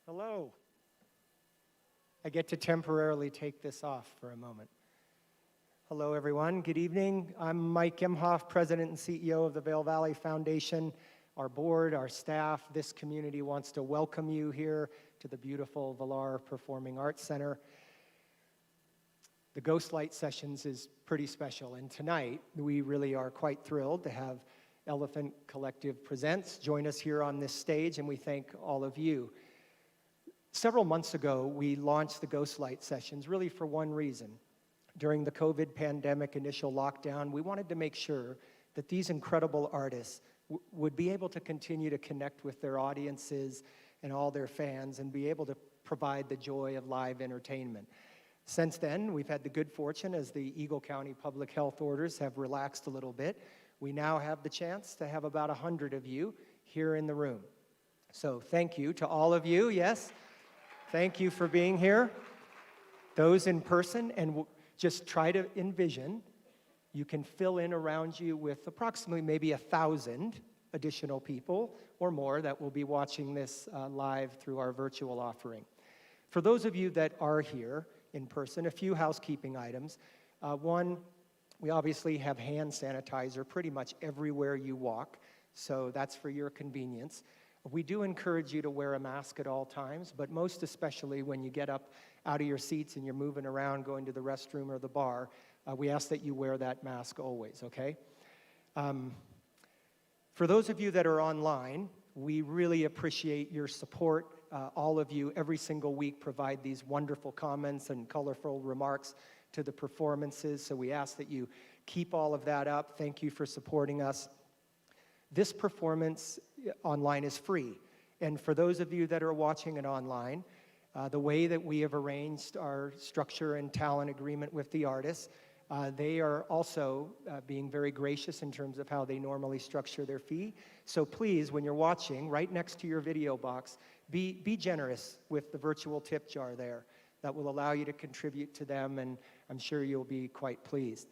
Hello. I get to temporarily take this off for a moment. Hello, everyone. Good evening. I'm Mike Imhoff, President and CEO of the Vail Valley Foundation. Our board, our staff, this community wants to welcome you here to the beautiful Vilar Performing Arts Center. The Ghost Light Sessions is pretty special, and tonight we really are quite thrilled to have Elephant Collective Presents join us here on this stage, and we thank all of you. Several months ago, we launched the Ghost Light Sessions really for one reason. During the COVID pandemic initial lockdown, we wanted to make sure that these incredible artists would be able to continue to connect with their audiences and all their fans and be able to provide the joy of live entertainment. Since then, we've had the good fortune as the Eagle County public health orders have relaxed a little bit. We now have the chance to have about 100 of you here in the room. So thank you to all of you, yes. Thank you for being here. Those in person, and just try to envision, you can fill in around you with approximately maybe 1,000 additional people or more that will be watching this live through our virtual offering. For those of you that are here in person, a few housekeeping items. One, we obviously have hand sanitizer pretty much everywhere you walk, so that's for your convenience. We do encourage you to wear a mask at all times, but most especially when you get up out of your seats and you're moving around, going to the restroom or the bar, we ask that you wear that mask always, okay? For those of you that are online, we really appreciate your support. All of you, every single week, provide these wonderful comments and colorful remarks to the performances, so we ask that you keep all of that up. Thank you for supporting us. This performance online is free, and for those of you that are watching it online, the way that we have arranged our structure and talent agreement with the artists, they are also being very gracious in terms of how they normally structure their fee. So please, when you're watching, right next to your video box, be generous with the virtual tip jar there. That will allow you to contribute to them, and I'm sure you'll be quite pleased.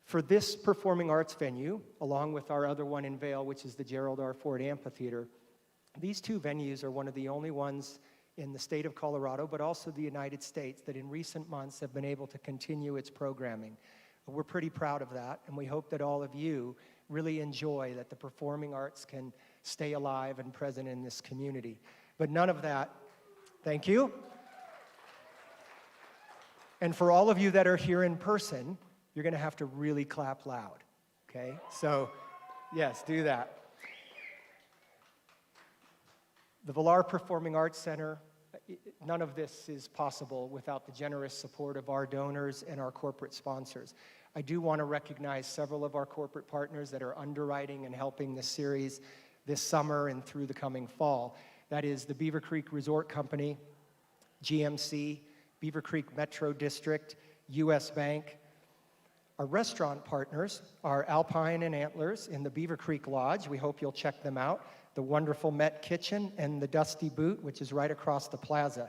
For this performing arts venue, along with our other one in Vail, which is the Gerald R. Ford Amphitheater, these two venues are one of the only ones in the state of Colorado, but also the United States, that in recent months have been able to continue its programming. We're pretty proud of that, and we hope that all of you really enjoy that the performing arts can stay alive and present in this community. But none of that, thank you. And for all of you that are here in person, you're going to have to really clap loud, okay? So, yes, do that. The Vilar Performing Arts Center, none of this is possible without the generous support of our donors and our corporate sponsors. I do want to recognize several of our corporate partners that are underwriting and helping this series this summer and through the coming fall. That is the Beaver Creek Resort Company, GMC, Beaver Creek Metro District, US Bank. Our restaurant partners are Alpine and Antlers in the Beaver Creek Lodge. We hope you'll check them out. The wonderful Met Kitchen and the Dusty Boot, which is right across the plaza.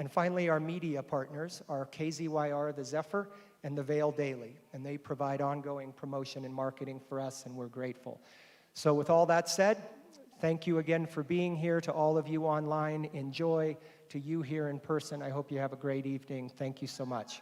And finally, our media partners are KZYR, the Zephyr, and the Vail Daily. And they provide ongoing promotion and marketing for us, and we're grateful. So with all that said, Thank you again for being here. To all of you online, enjoy. To you here in person, I hope you have a great evening. Thank you so much.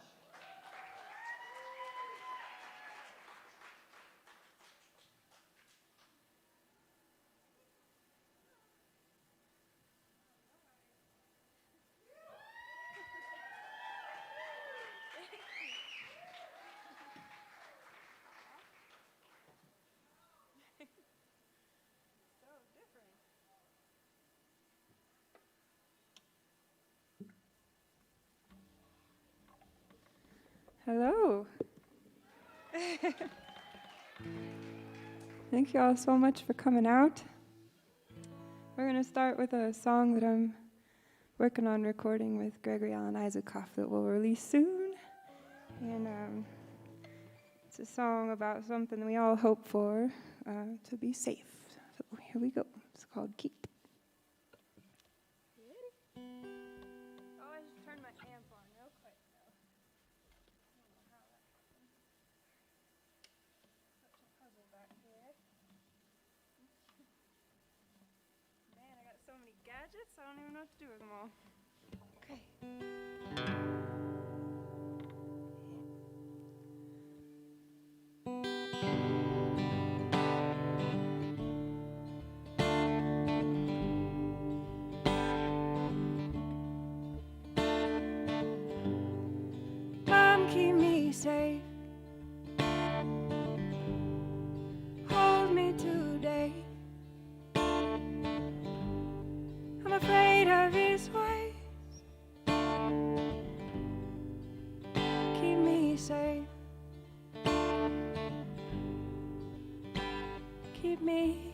Hello. Thank you all so much for coming out. We're going to start with a song that I'm working on recording with Gregory Alan Isaacoff that we'll release soon. And it's a song about something we all hope for, to be safe. So here we go. It's called Keep. Oh, I just turned my amp on real quick, though. I don't know how that happened. Such a puzzle back here. Man, I got so many gadgets, I don't even know what to do with them all. Okay. Mom, keep me safe. Hold me today. I'm afraid of his ways. Keep me safe. Keep me.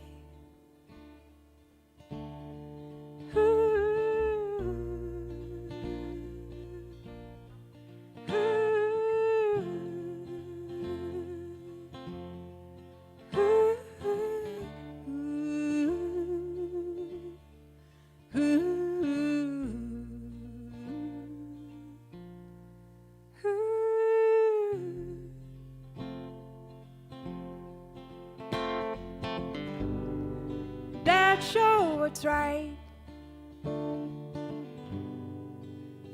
Dad, show what's right.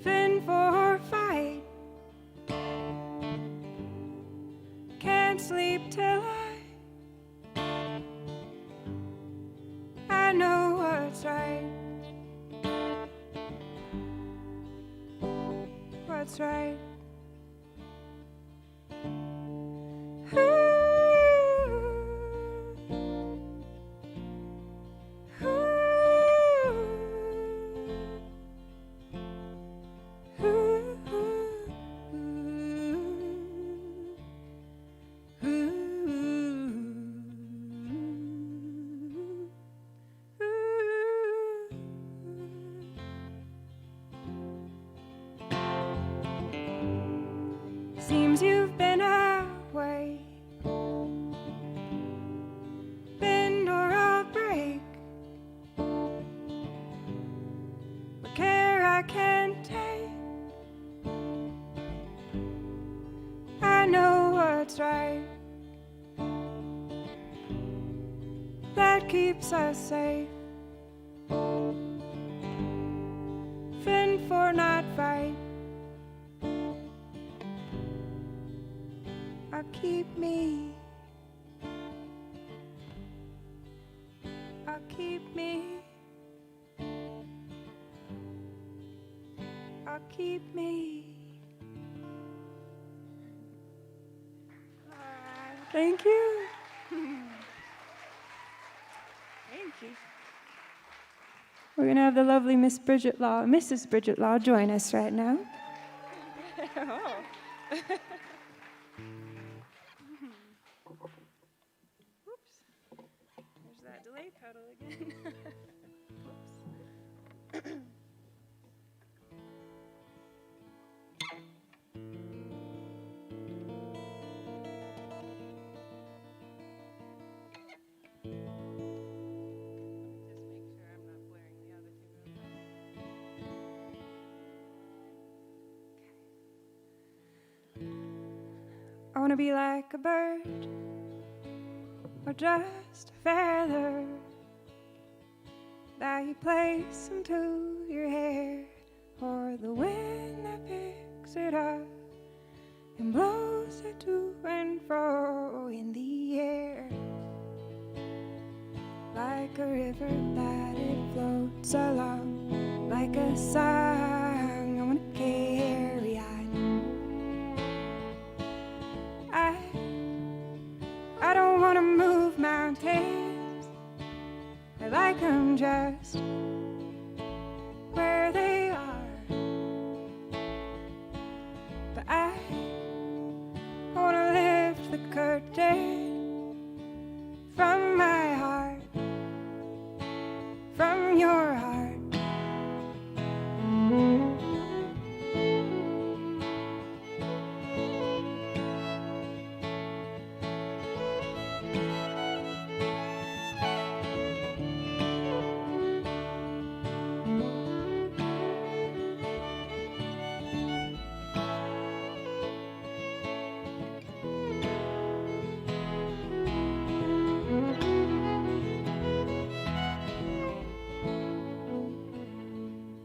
Fin for fight. Can't sleep till I know what's right. What's right. Seems you've been away. Bend or I'll break. What care I can take. I know what's right. That keeps us safe. Fin for not fight. Keep me. I'll keep me. I'll keep me. All right. Thank you. Thank you. We're going to have the lovely Mrs. Bridget Law join us right now. Oh. That delay pedal again. Oops. I want to be like a bird or just a feather that you place into your hair, or the wind that picks it up and blows it to and fro in the air, like a river that it floats along, like a song I wanna carry on. I don't wanna move mountains, I like them just where they are, but I wanna lift the curtain from my heart, from your heart.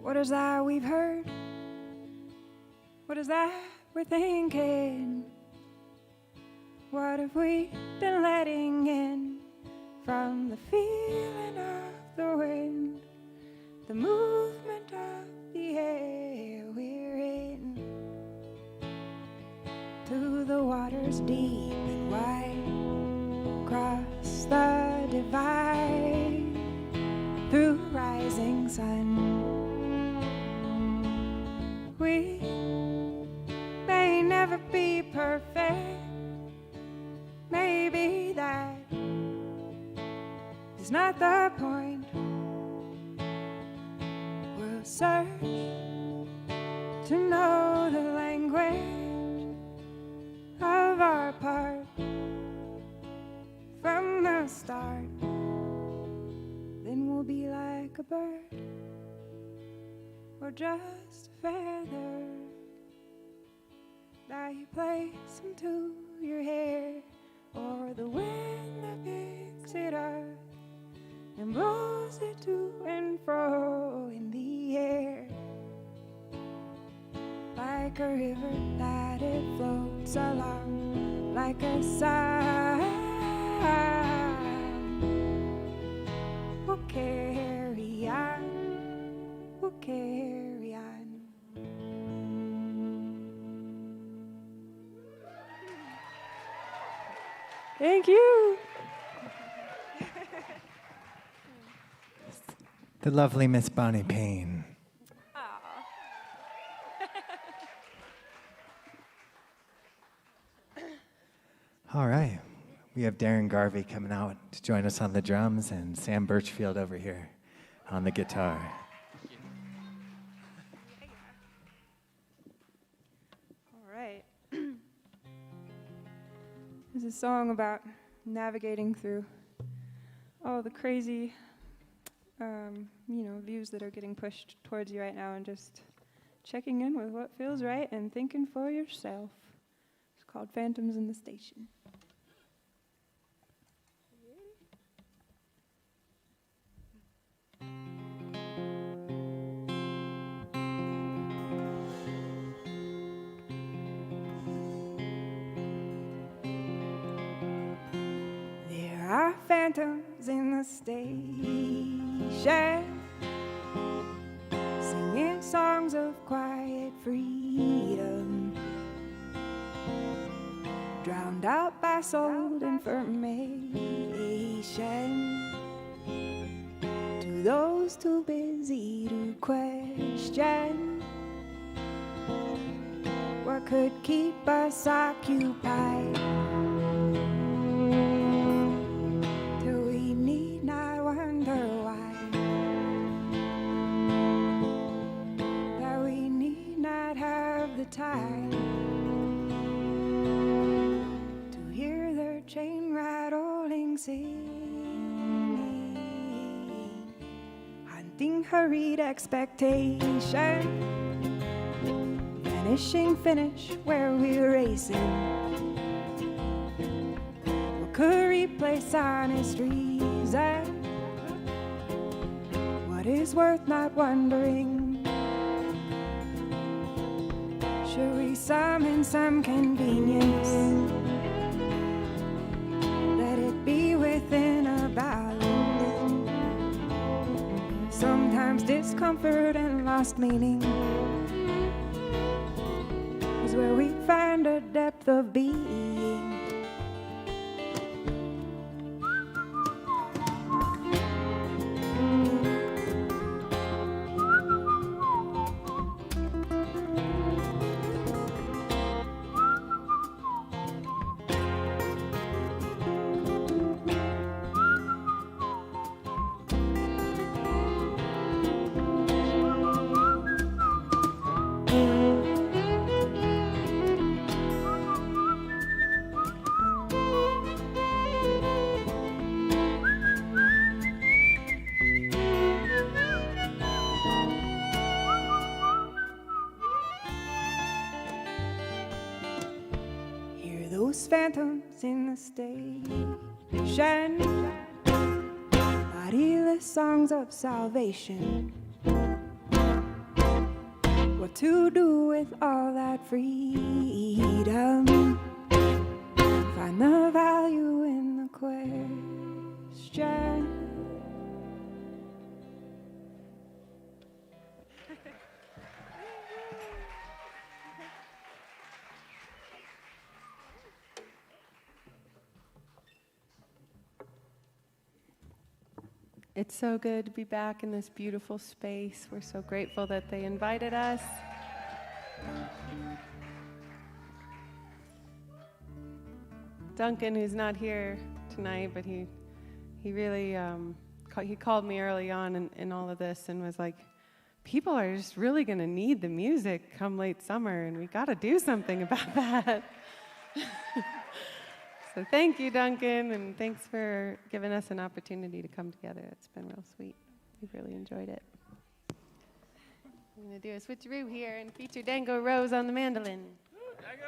What is that we've heard? What is that we're thinking? What have we been letting in from the feeling of the wind, the movement of the air we're in, to the waters deep and wide, across the divide, through rising sun. We may never be perfect, maybe that is not the point. We'll search to know the language of our part from the start. Then we'll be like a bird or just a feather that you place into your hair, or the wind that picks it up and blows it to and fro in the air, like a river that it floats along, like a sigh we'll carry on, we'll carry on. Thank you. The lovely Miss Bonnie Paine. All right. We have Darren Garvey coming out to join us on the drums, and Sam Burchfield over here on the guitar. All right. This is a song about navigating through all the crazy, views that are getting pushed towards you right now, and just checking in with what feels right and thinking for yourself. It's called Phantoms in the Station. There are phantoms in the station, singing songs of quiet freedom, drowned out by soul information, to those too busy to question what could keep us occupied, till we need not wonder why, that we need not have the time to hear their chain rattling singing, hunting hurried expectation, finishing finish where we're racing. What could replace honest reason is worth not wondering. Should we summon some convenience? Let it be within a balance. Sometimes discomfort and lost meaning is where we find a depth of being. Phantoms in the station, bodiless songs of salvation. What to do with all that freedom? Find the value in the question. It's so good to be back in this beautiful space. We're so grateful that they invited us. Duncan, who's not here tonight, but he really, he called me early on in all of this and was like, people are just really going to need the music come late summer, and we got to do something about that. So thank you, Duncan, and thanks for giving us an opportunity to come together. It's been real sweet. We've really enjoyed it. I'm going to do a switcheroo here and feature Dango Rose on the mandolin. Dango!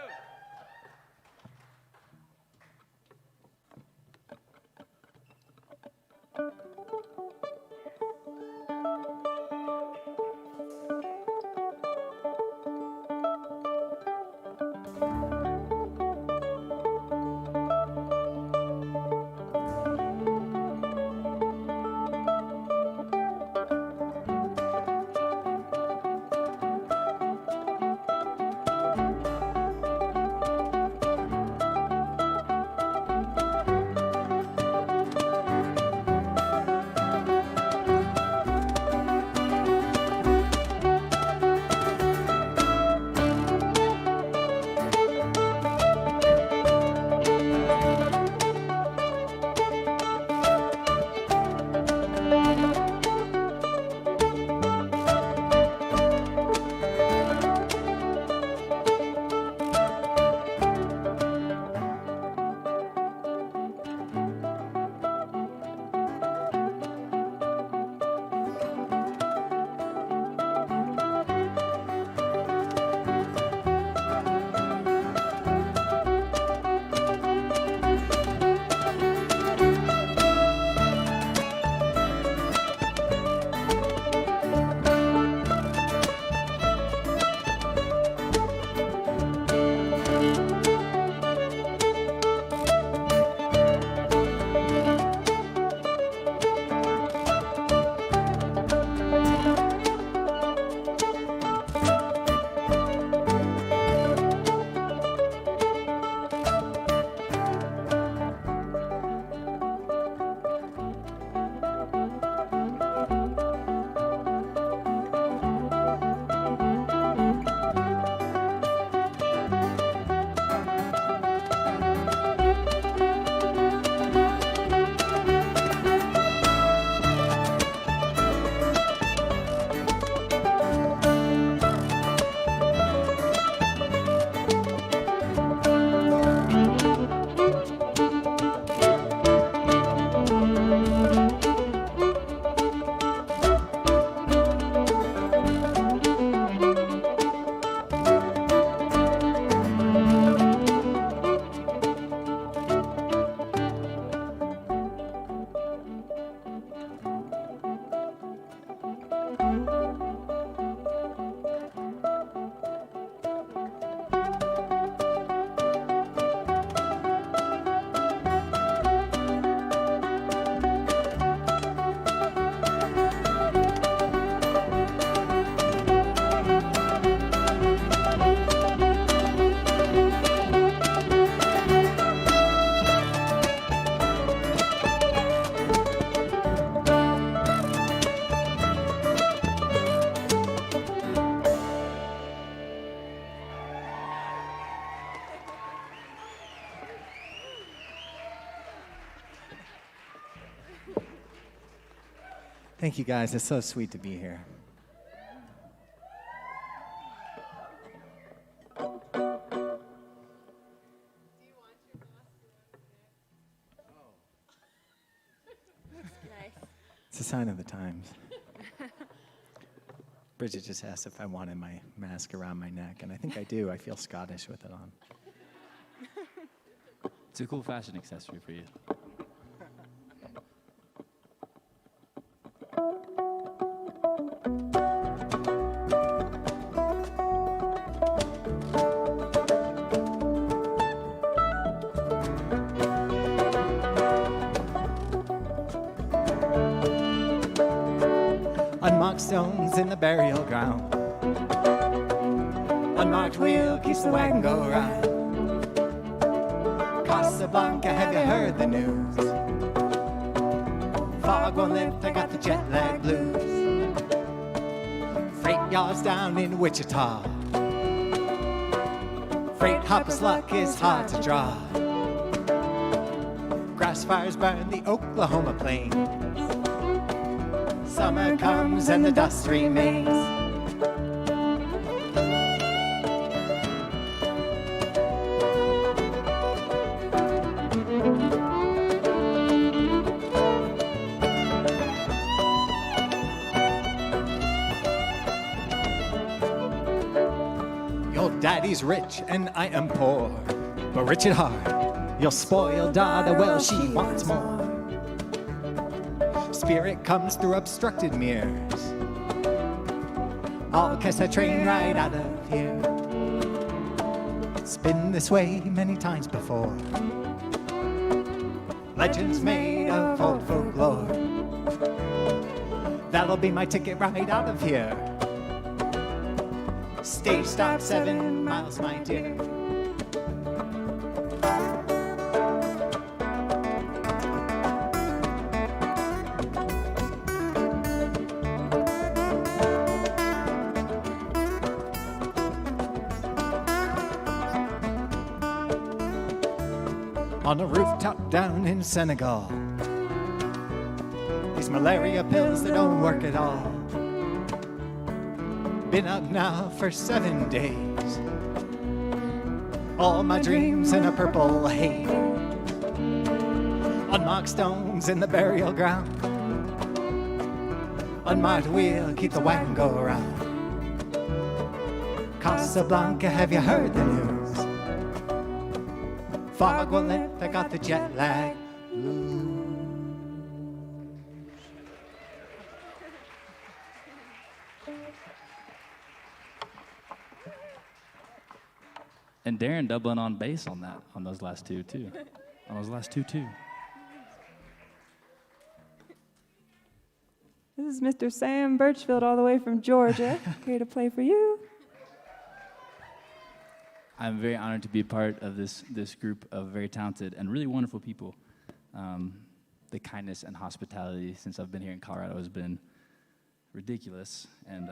Thank you, guys. It's so sweet to be here. It's a sign of the times. Bridget just asked if I wanted my mask around my neck, and I think I do. I feel Scottish with it on. It's a cool fashion accessory for you. Unmarked stones in the burial ground. Unmarked wheel keeps the wagon go round. Casablanca, have you heard the news? Fog won't lift, I got the jet lag blues. Freight yards down in Wichita. Freight hopper's luck is hard to draw. Grass fires burn the Oklahoma plains. Summer comes and the dust remains. Your daddy's rich and I am poor, but rich at heart. Your spoiled daughter, well, she wants more. Spirit comes through obstructed mirrors. I'll catch that train right out of here. It's been this way many times before. Legends made of old folklore. That'll be my ticket right out of here. Stage stop 7 miles, my dear. On a rooftop down in Senegal, these malaria pills that don't work at all. Been up now for 7 days. All my dreams in a purple haze. Unmarked stones in the burial ground. Unmarked wheel, keep the wagon go around. Casablanca, have you heard the news? Fog won't lift, I got the jet lag. And Darren doubling on bass on that, on those last two, too. On those last two, too. This is Mr. Sam Burchfield all the way from Georgia, here to play for you. I'm very honored to be a part of this group of very talented and really wonderful people. The kindness and hospitality since I've been here in Colorado has been ridiculous, and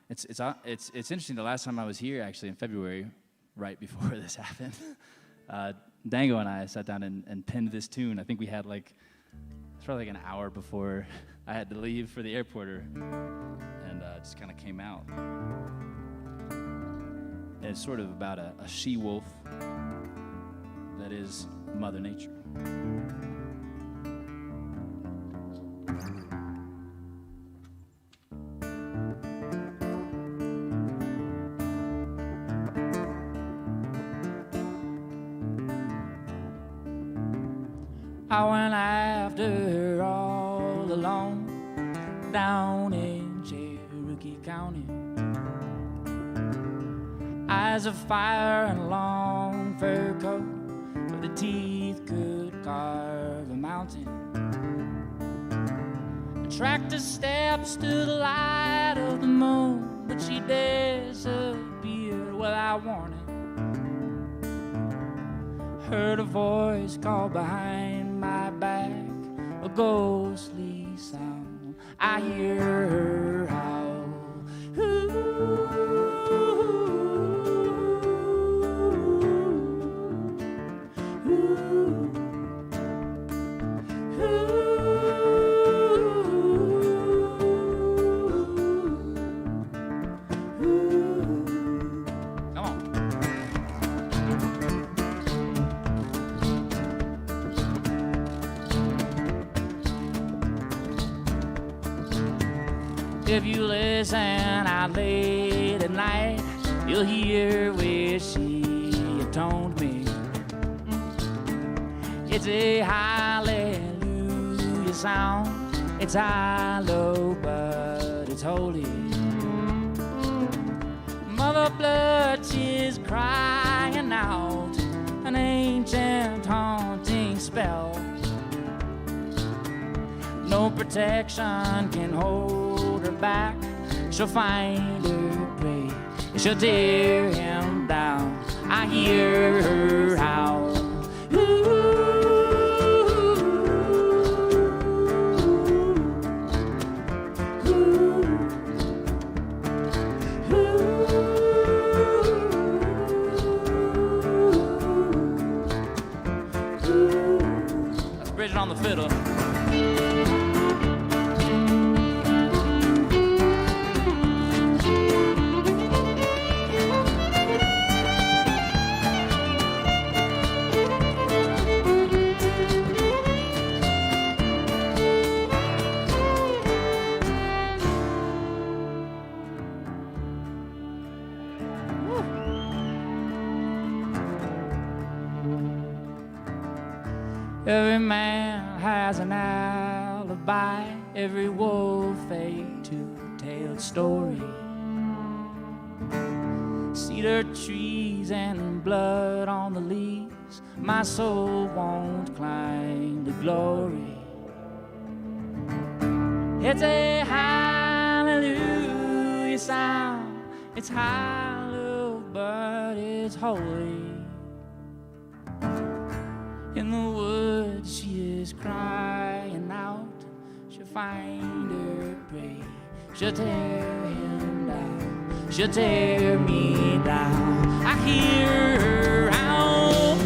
it's interesting. The last time I was here, actually in February, right before this happened, Dango and I sat down and penned this tune. I think we had it's probably like an hour before I had to leave for the airport, and it just kind of came out. And it's sort of about a she-wolf that is Mother Nature. I went after her all alone down in Cherokee County. Eyes of fire and a long fur coat, but the teeth could carve a mountain. I tracked her steps to the light of the moon, but she disappeared without warning. Heard a voice call behind my back, a ghostly sound. I hear her howl. If you listen out late at night, you'll hear where she atoned me. It's a hallelujah sound. It's hollow, but it's holy. Mother blood, she's crying out an ancient haunting spell. No protection can hold her back. She'll find her prey, she'll tear him down. I hear her howl. That's Bridget on the fiddle. Every man has an alibi, every wolf a two-tailed story. Cedar trees and blood on the leaves, my soul won't climb to glory. It's a hallelujah sound, it's hollow but it's holy. In the woods she is crying out, she'll find her prey, she'll tear him down, she'll tear me down. I hear her howl.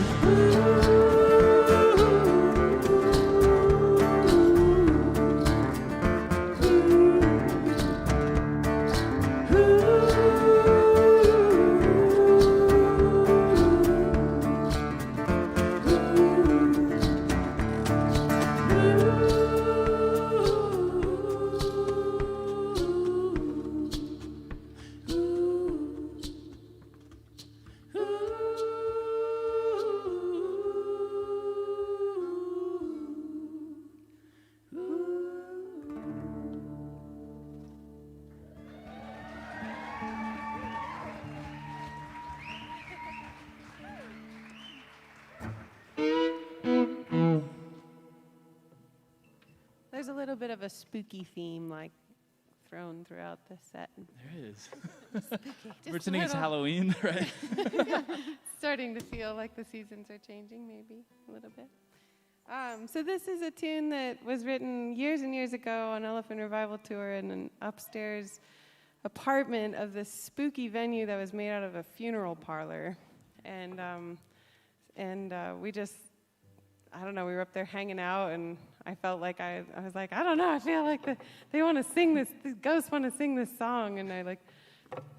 There's a little bit of a spooky theme, like, thrown throughout the set. There is. Spooky. Pretending it's Halloween, right? Starting to feel like the seasons are changing, maybe, a little bit. So this is a tune that was written years and years ago on Elephant Revival Tour in an upstairs apartment of this spooky venue that was made out of a funeral parlor. And we just, I don't know, we were up there hanging out, and I felt like I was like, I don't know, I feel like they want to sing this, the ghosts want to sing this song, and I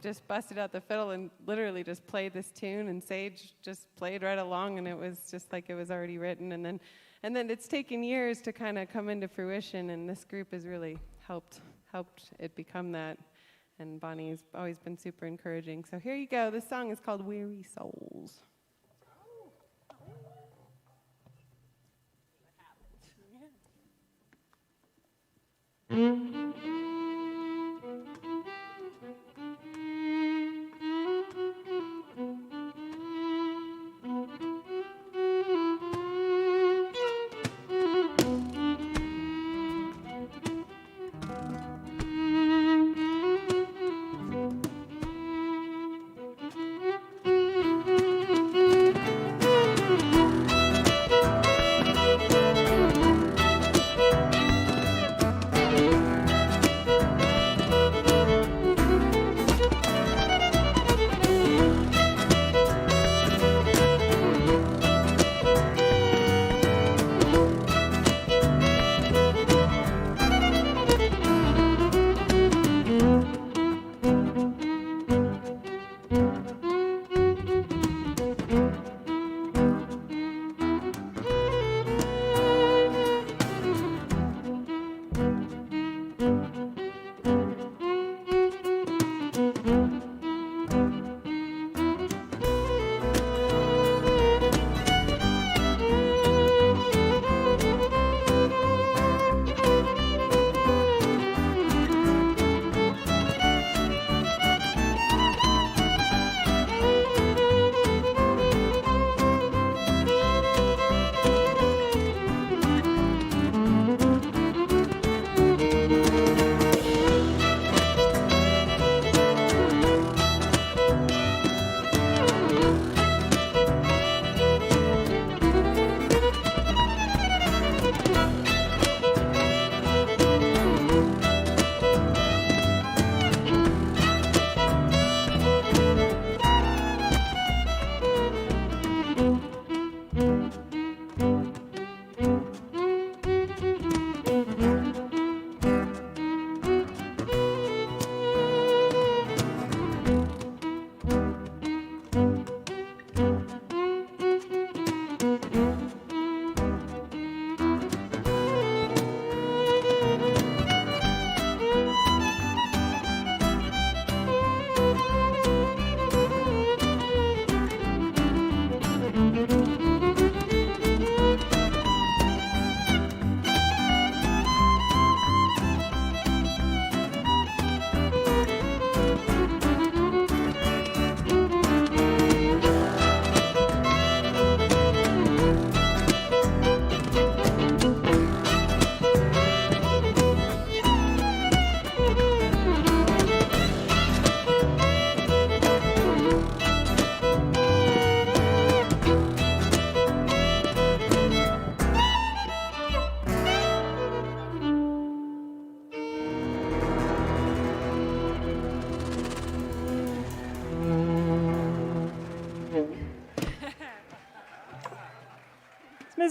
just busted out the fiddle and literally just played this tune, and Sage just played right along, and it was just like it was already written, and then it's taken years to kind of come into fruition, and this group has really helped it become that, and Bonnie's always been super encouraging. So here you go. This song is called Weary Souls.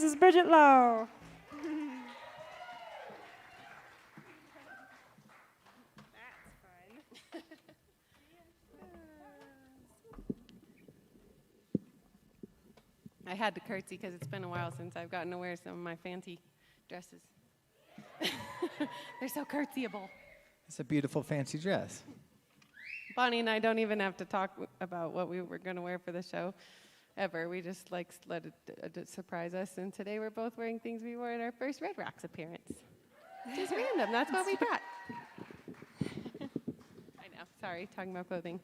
this is Bridget Lowe. I had to curtsy because it's been a while since I've gotten to wear some of my fancy dresses. They're so curtsiable. It's a beautiful fancy dress. Bonnie and I don't even have to talk about what we were going to wear for the show ever. We just let it surprise us. And today we're both wearing things we wore at our first Red Rocks appearance. Just random. That's what we brought. I know. Sorry, talking about clothing.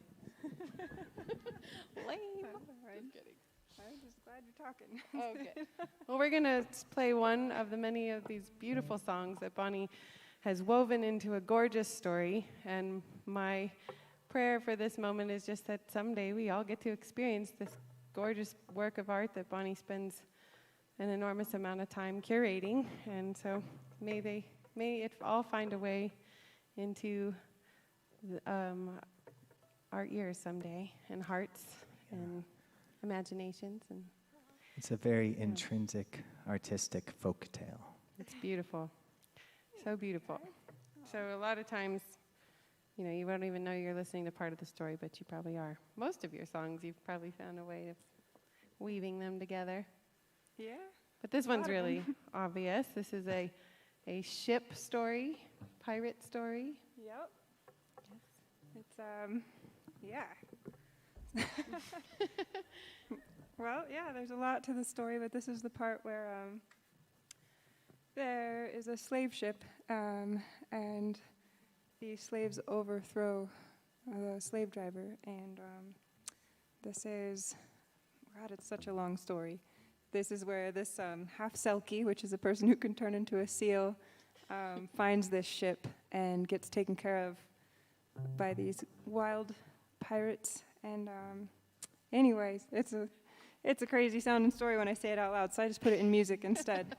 Lame. Just kidding. I'm just glad you're talking. Okay. Well, we're going to play one of the many of these beautiful songs that Bonnie has woven into a gorgeous story. And my prayer for this moment is just that someday we all get to experience this gorgeous work of art that Bonnie spends an enormous amount of time curating. And so may it all find a way into our ears someday, and hearts, and imaginations. And It's a very intrinsic, artistic folk tale. it's beautiful. So beautiful. So a lot of times, you won't even know you're listening to part of the story, but you probably are. Most of your songs, you've probably found a way of weaving them together. Yeah. But this one's lot of really obvious. This is a ship story, pirate story. Yep. It's yeah. Well, yeah, there's a lot to the story, but this is the part where there is a slave ship, and the slaves overthrow the slave driver, and this is, God, it's such a long story. This is where this half-selkie, which is a person who can turn into a seal, finds this ship and gets taken care of by these wild pirates. And anyways, it's a crazy sounding story when I say it out loud, so I just put it in music instead.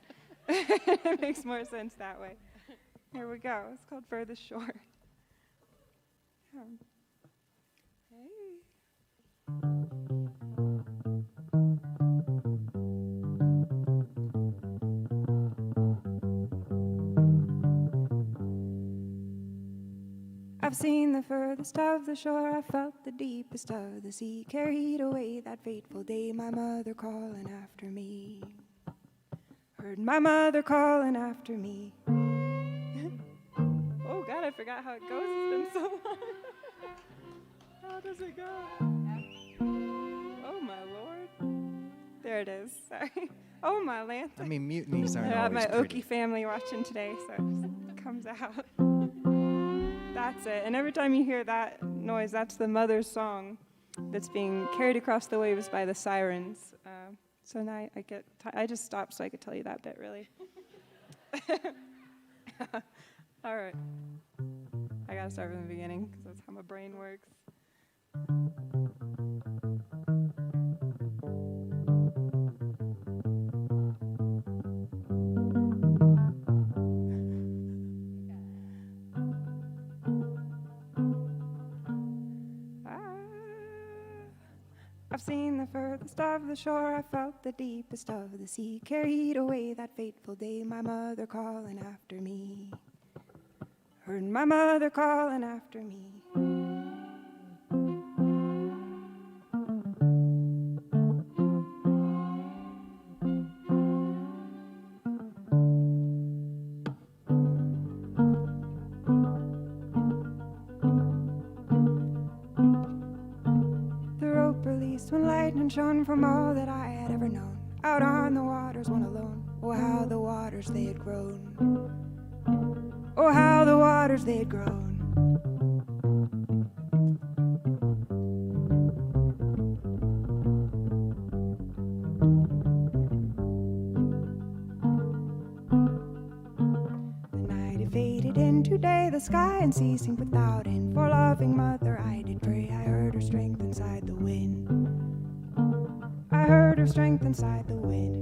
It makes more sense that way. Here we go. It's called Furthest Shore. I've seen the furthest of the shore, I felt the deepest of the sea, carried away that fateful day, my mother calling after me. Heard my mother calling after me. Oh God, I forgot how it goes, it's been so long. How does it go? Oh my Lord. There it is, sorry. Oh my Lanta. I mean, mutinies aren't I have always my pretty. Okie family watching today, so it just comes out. That's it. And every time you hear that noise, that's the mother's song that's being carried across the waves by the sirens. So now I just stopped so I could tell you that bit, really. All right. I got to start from the beginning because that's how my brain works. I've seen the furthest of the shore, I felt the deepest of the sea, carried away that fateful day, my mother calling after me. Heard my mother calling after me. When lightning shone from all that I had ever known, out on the waters one alone, oh how the waters they had grown, oh how the waters they had grown. The night it faded into day, the sky unceasing without end, for loving mother I did pray, I heard her strength inside the wind. I heard her strength inside the wind.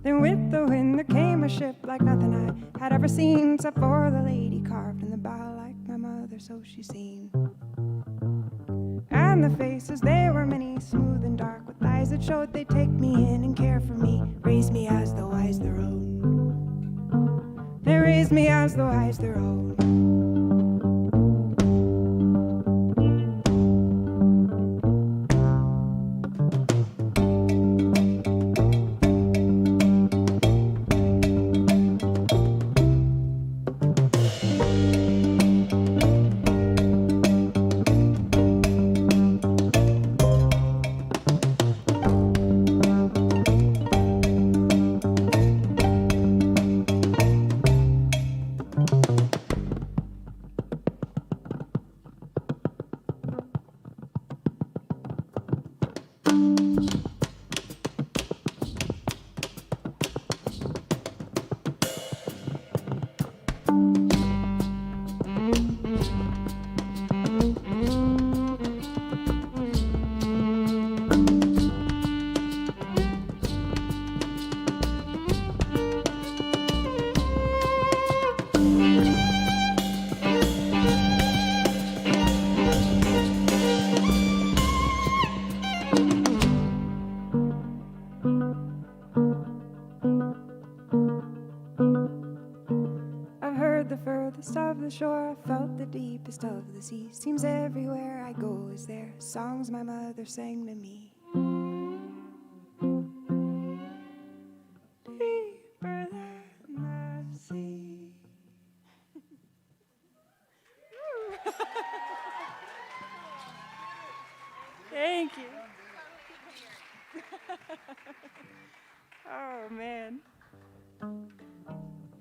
Then And with the wind there came a ship like nothing I had ever seen, except for the lady carved in the bow like my mother, so she seen. And the faces, they were many, smooth and dark, with eyes that showed they'd take me in and care for me, raise me as though I's their own. They raised me as though I's their own. Shore, I felt the deepest of the sea. Seems everywhere I go is there songs my mother sang to me. Deeper than the sea. Thank you. Oh man.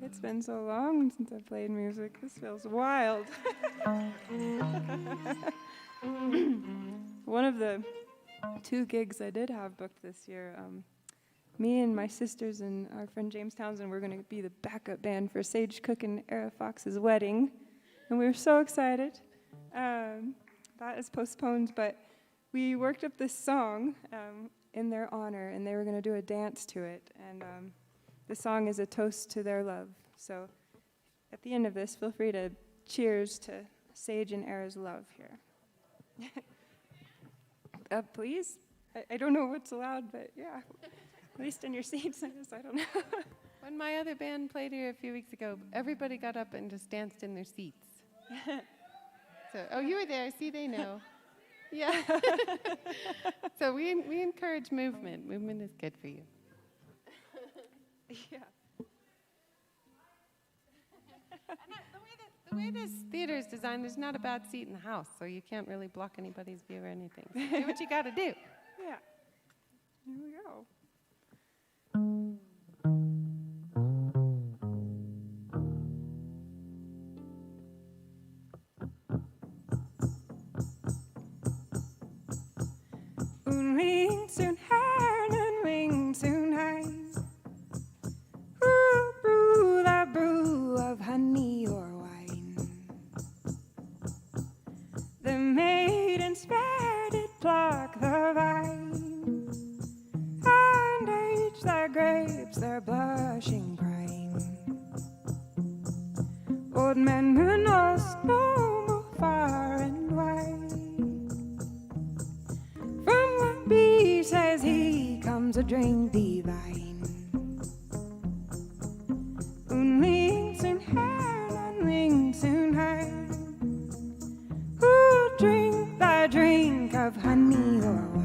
It's been so long since I played music. This feels wild. One of the 2 gigs I did have booked this year, me and my sisters and our friend James Townsend were going to be the backup band for Sage Cook and Era Fox's wedding. And we were so excited. That is postponed, but we worked up this song in their honor, and they were going to do a dance to it. And the song is a toast to their love. So at the end of this, feel free to cheers to Sage and Era's love here. Please? I don't know what's allowed, but yeah. At least in your seats, I guess. I don't know. When my other band played here a few weeks ago, everybody got up and just danced in their seats. So, oh, you were there. See, they know. Yeah. So we encourage movement. Movement is good for you. Yeah. The way this theater is designed, there's not a bad seat in the house, so you can't really block anybody's view or anything. So do what you got to do. Yeah. Here we go. Wings soon high and wings soon high. Ooh, brew the brew of honey or wine. The maidens fair did pluck the vine, and age the grapes their blushing prime. Old men who know snow far and wide. From the bee says he comes a drink divine. Wings soon high and wings soon high. Who drink the drink of honey or wine?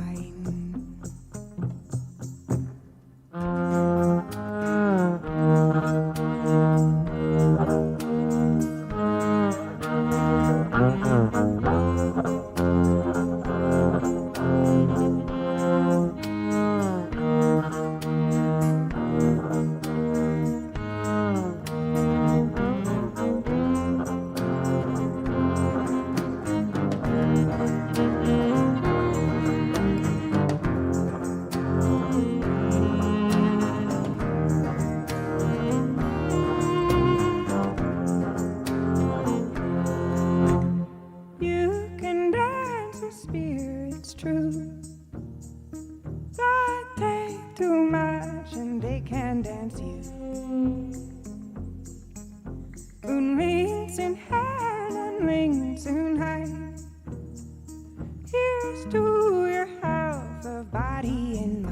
True, I take too much and they can't Transcendence you. Und wings in hand and wings in high. Here's to your health of body and mind.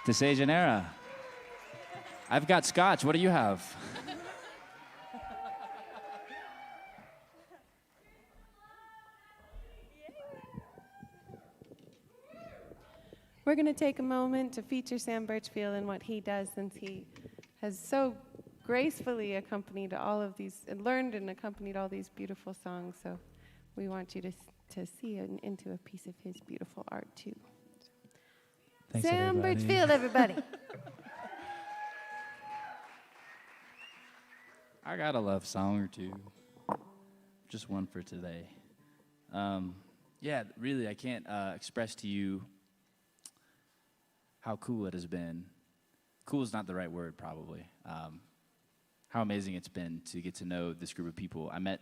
To say Genera. I've got scotch. What do you have? We're going to take a moment to feature Sam Burchfield and what he does, since he has so gracefully accompanied all of these, and learned and accompanied all these beautiful songs. So we want you to see into a piece of his beautiful art too. Thanks, Sam everybody. Burchfield, everybody. I got a love song or two. Just one for today. Yeah, really, I can't express to you how cool it has been. Cool is not the right word, probably. How amazing it's been to get to know this group of people. I met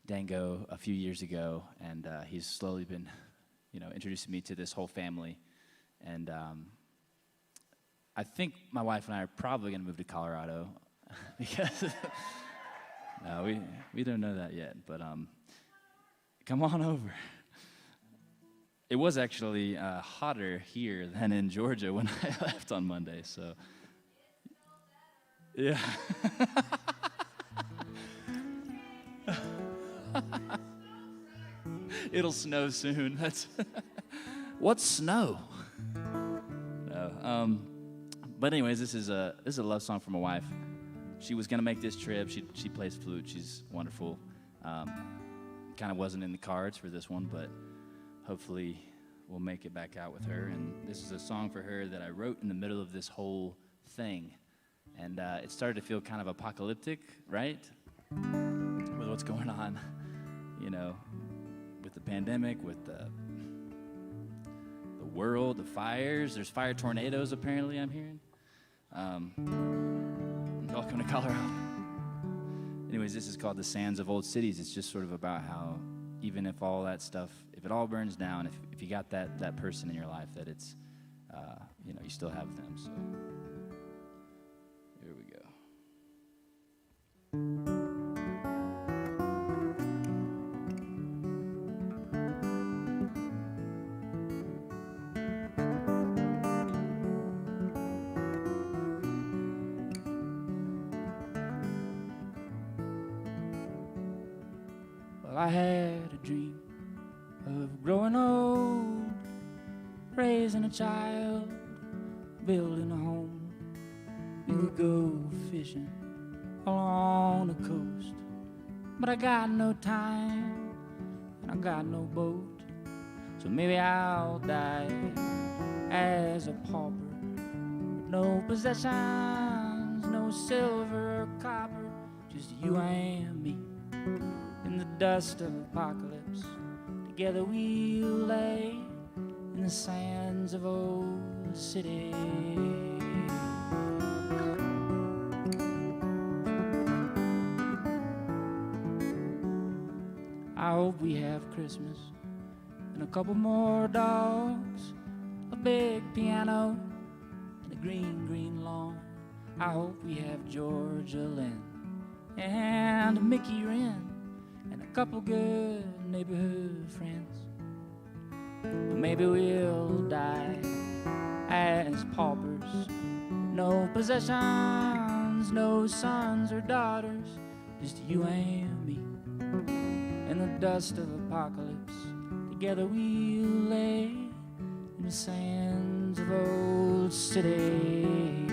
Dango a few years ago, and he's slowly been, introducing me to this whole family. And I think my wife and I are probably going to move to Colorado because no, we don't know that yet. But come on over. It was actually hotter here than in Georgia when I left on Monday. So yeah. It'll snow soon. That's what's snow? No. But anyways, this is a love song for my wife. She was gonna make this trip. She plays flute. She's wonderful. Kind of wasn't in the cards for this one, but hopefully we'll make it back out with her. And this is a song for her that I wrote in the middle of this whole thing. And it started to feel kind of apocalyptic, right? With what's going on, with the pandemic, with the world, the fires. There's fire tornadoes, apparently, I'm hearing. Welcome to Colorado. Anyways, this is called The Sands of Old Cities. It's just sort of about how even if all that stuff, if it all burns down, if you got that person in your life, that it's, you still have them. So here we go. Well, I had a dream of growing old, raising a child, building a home. We would go fishing along the coast, but I got no time and I got no boat, so maybe I'll die as a pauper, with no possessions, no silver or copper, just you and me in the dust of apocalypse, together we'll lay in the sands of old city. I hope we have Christmas and a couple more dogs, a big piano and a green, green lawn. I hope we have Georgia Lynn and Mickey Wren and a couple good neighborhood friends. But maybe we'll die as paupers, no possessions, no sons or daughters, just you and me. In the dust of apocalypse, together we'll lay in the sands of old city.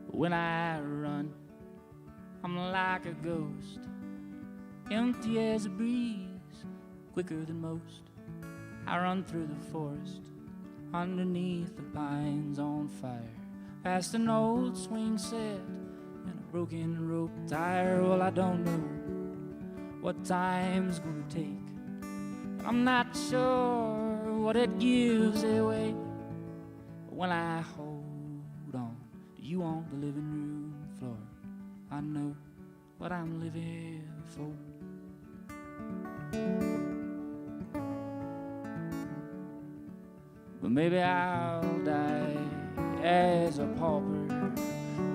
When I run, I'm like a ghost, empty as a breeze, quicker than most. I run through the forest, underneath the pines on fire, past an old swing set and a broken rope tire. Well, I don't know what time's gonna take, but I'm not sure what it gives away. But when I hold on to you on the living room floor, I know what I'm living for. But maybe I'll die as a pauper,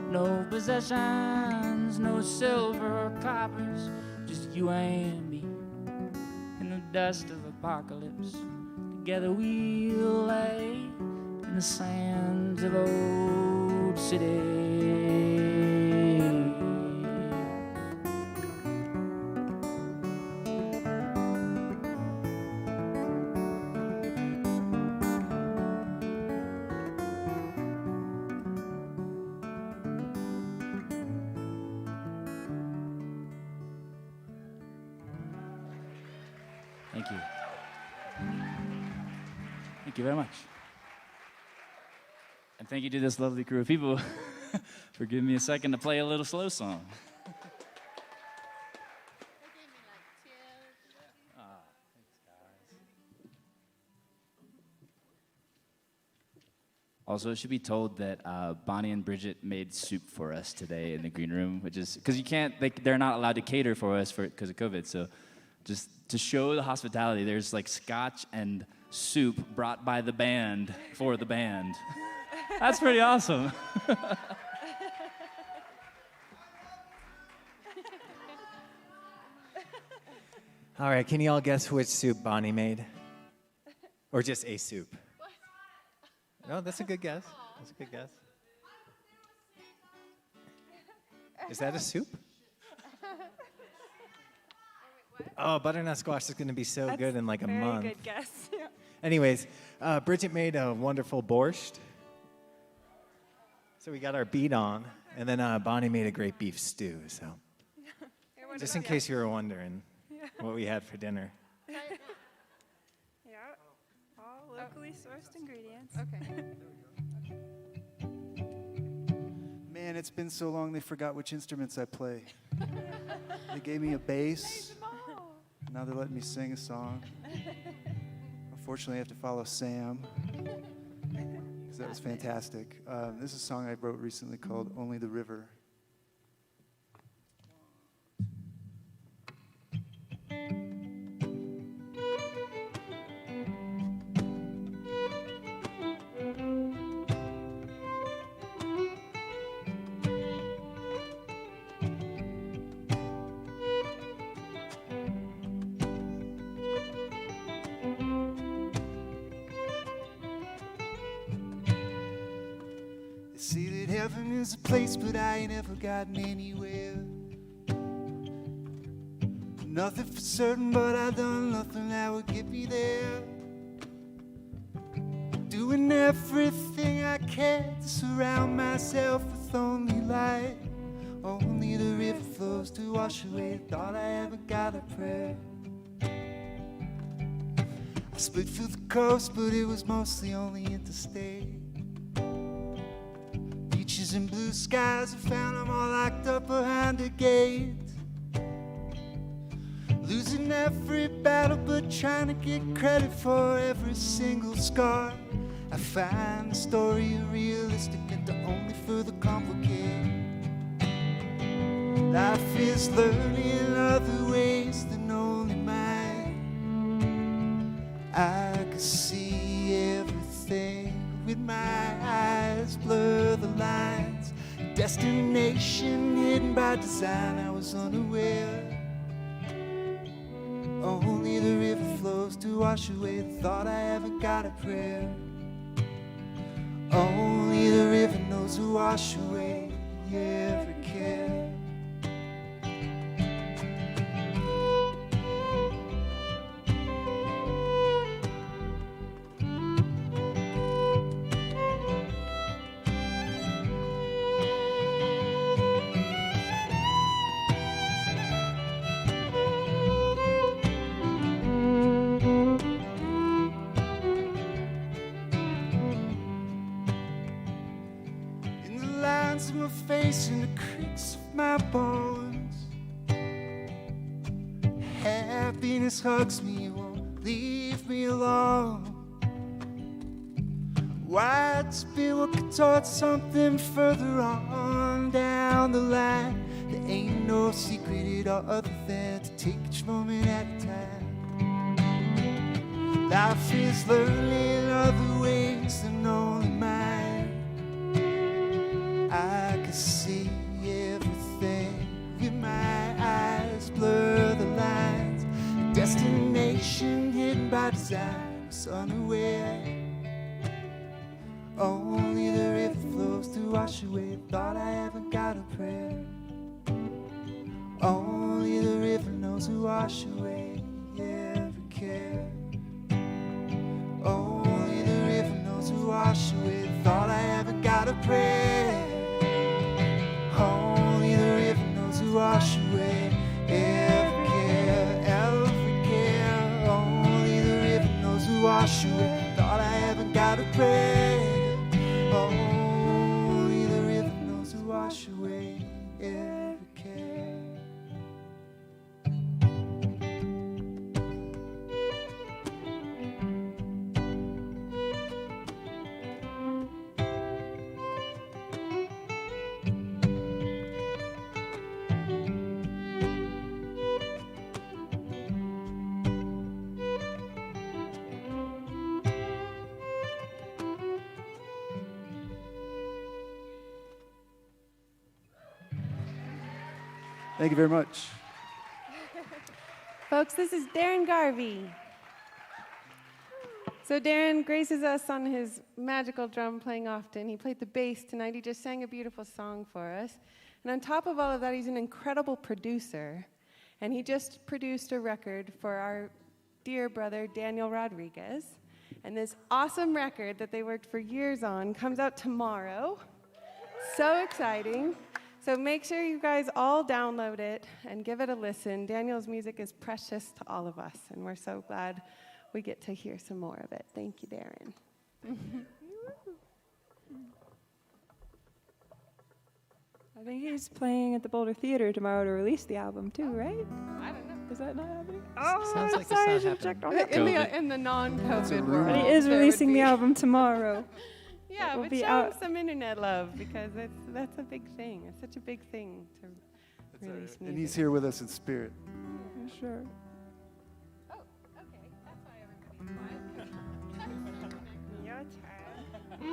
no possessions, no silver or coppers, just you and me in the dust of apocalypse. Together we'll lay in the sands of old city. Thank you. Thank you very much. And thank you to this lovely crew of people for giving me a second to play a little slow song. Also, it should be told that Bonnie and Bridget made soup for us today in the green room, which is, because you can't, they're not allowed to cater for us because of COVID, so just to show the hospitality, there's like scotch and soup brought by the band for the band. That's pretty awesome. All right, can you all guess which soup Bonnie made? Or just a soup? No, that's a good guess. That's a good guess. Is that a soup? Oh, butternut squash is going to be so good in like a month. Very good guess. Yeah. Anyways, Bridget made a wonderful borscht. So we got our beat on. And then Bonnie made a great beef stew. So just in case you were wondering what we had for dinner. Yeah. All locally sourced ingredients. Okay. Man, it's been so long they forgot which instruments I play. They gave me a bass. Now they're letting me sing a song. Unfortunately, I have to follow Sam, because that was fantastic. This is a song I wrote recently called Only the River. Heaven is a place, but I ain't ever gotten anywhere. Nothing for certain, but I done nothing that would get me there. Doing everything I can to surround myself with only light, Only the river flows to wash away. Thought I haven't got a prayer. I split through the coast, but it was mostly only interstate. Beaches and blue skies, I found them all locked up behind a gate. Losing every battle, but trying to get credit for every single scar. I find the story realistic and to only further complicate. Life is learning other ways than only mine. I can see everything with my eyes, blur the lines. Destination hidden by design, I was unaware. Only the river flows to wash away. Thought I haven't got a prayer. Only the river knows to wash away every care. My face and the creaks of my bones. Happiness hugs me, won't leave me alone. Wide spin walking towards something further on down the line. There ain't no secret at all other than to take each moment at a time. Life is learning other ways than only mine. I can see everything with my eyes, blur the lines. A destination hidden by design, was unaware. Only the river flows to wash away. Thought I haven't got a prayer. Only the river knows to wash away every care. Only the river knows to wash away. Thought I haven't got a prayer. Only the river knows to wash away every care, every care. Only the river knows to wash away. Thought I haven't got a prayer. Only the river knows to wash away every care. Thank you very much. Folks, this is Darren Garvey. So Darren graces us on his magical drum playing often. He played the bass tonight. He just sang a beautiful song for us. And on top of all of that, he's an incredible producer. And he just produced a record for our dear brother, Daniel Rodriguez. And this awesome record that they worked for years on comes out tomorrow. So exciting. So make sure you guys all download it and give it a listen. Daniel's music is precious to all of us, and we're so glad we get to hear some more of it. Thank you, Darren. I think he's playing at the Boulder Theater tomorrow to release the album too, right? I don't know. Is that not happening? Sounds like sorry, I it's should not have checked happening. on that. In the non-COVID world. But he is there releasing would the be- album tomorrow. Yeah, will but be show him out. some internet love, because that's a big thing. It's such a big thing to release music. And he's here with us in spirit. Sure. Oh, okay. That's why everybody's quiet. Your turn. Okay, let me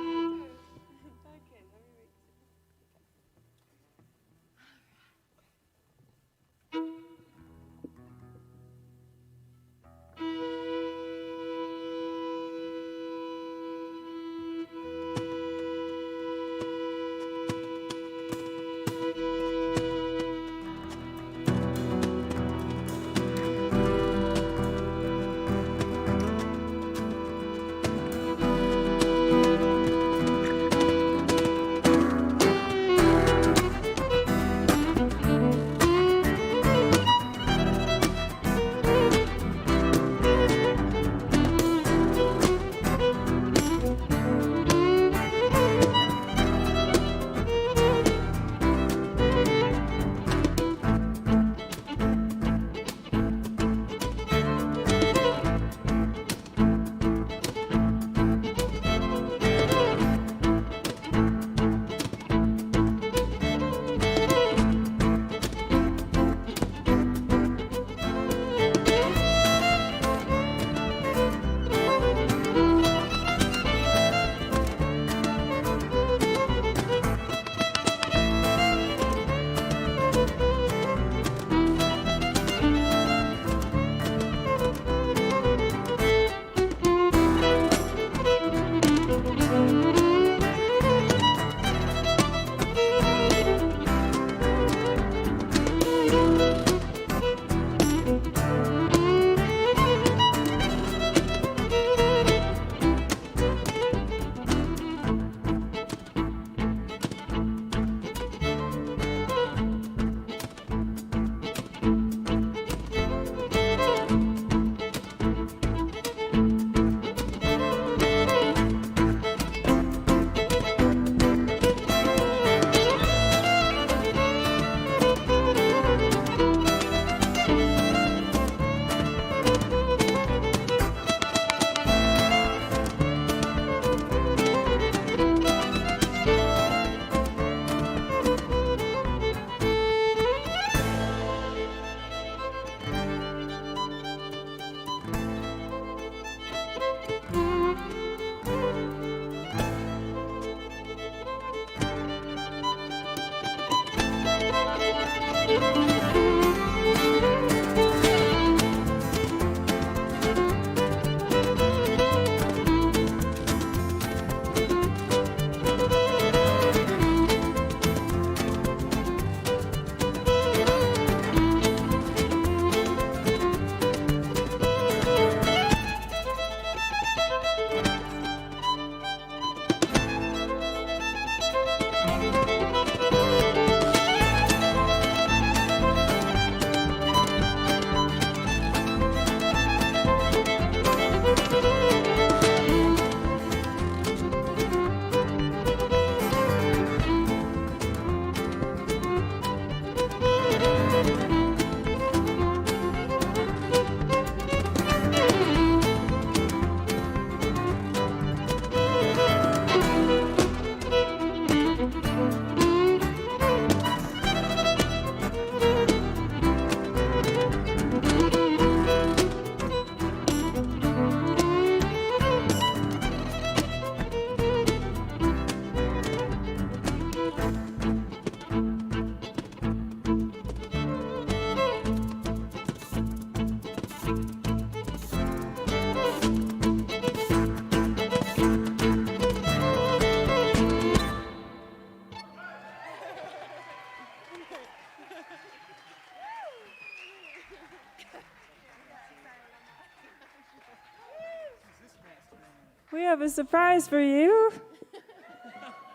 We have a surprise for you.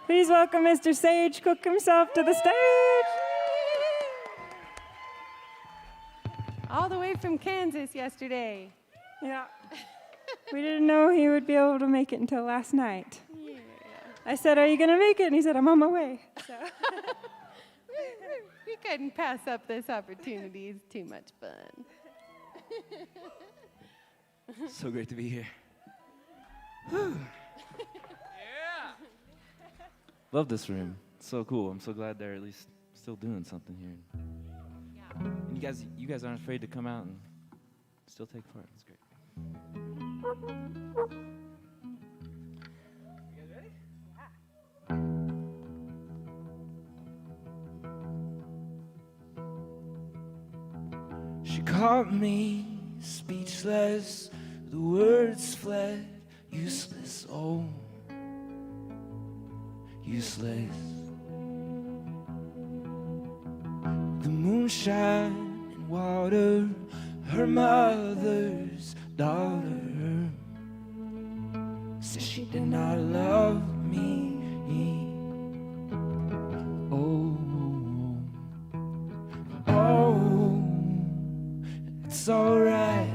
Please welcome Mr. Sage Cook himself to the stage. All the way from Kansas yesterday. Yeah. We didn't know he would be able to make it until last night. Yeah. I said, "Are you going to make it?" And he said, "I'm on my way." So. We couldn't pass up this opportunity. It's too much fun. So great to be here. Yeah. Love this room. It's so cool. I'm so glad they're at least still doing something here. Yeah. And you guys aren't afraid to come out and still take part. It's great. You guys ready? Yeah. She caught me speechless. The words fled. Useless, oh, useless. The moonshine and water, her mother's daughter, said she did not love me. Oh, oh, it's alright.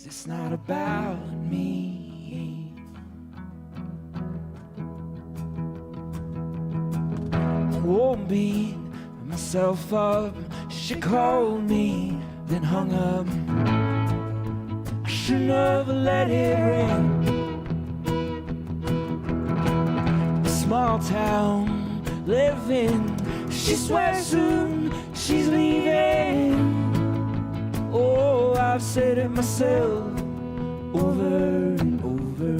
It's not about me. I won't beat myself up. She called me, then hung up. I should never let it ring. A small town living. She swears soon she's leaving. Oh, I've said it myself over and over,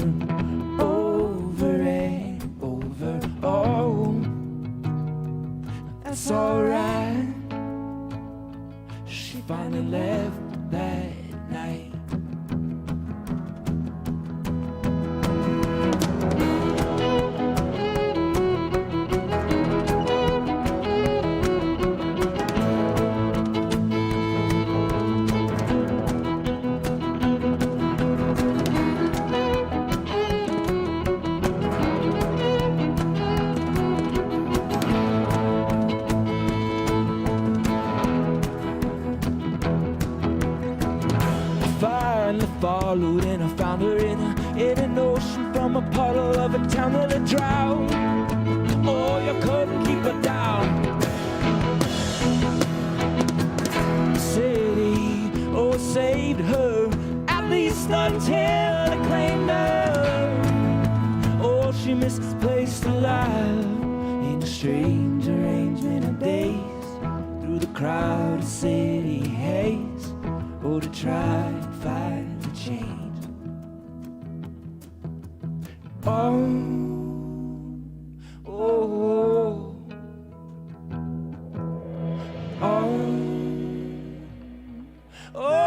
over and over. Oh, that's alright. She finally left that night. Followed and I found her in an ocean from a puddle of a town that had drowned. Oh, you couldn't keep her down. The city, oh, saved her, at least until they claimed her. Oh, she missed this place alive in a strange arrangement of days through the crowded city haze. Oh, to try and find the change. Oh, oh, oh, oh, oh.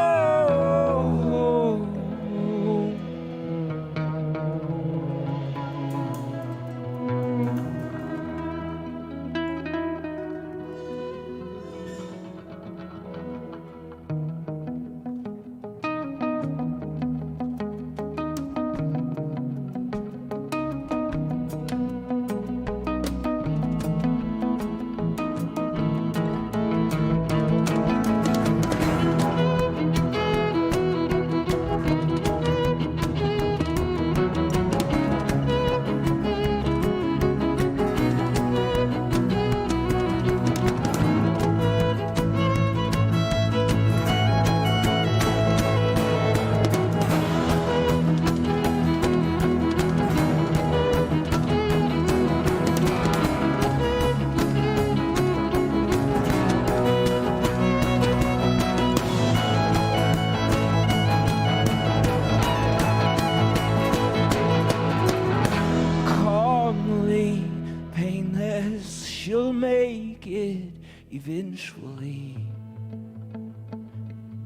Eventually,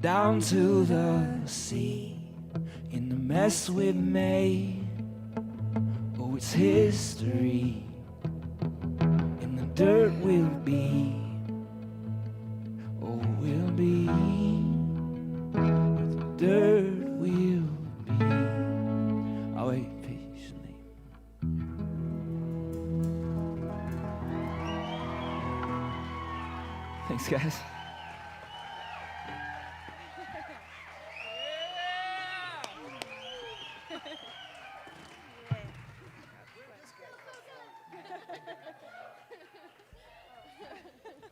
down to the sea in the mess we've made. Oh, it's history. In the dirt we'll be. Oh, we'll be. With the dirt we'll be. I'll wait patiently. Thanks, guys.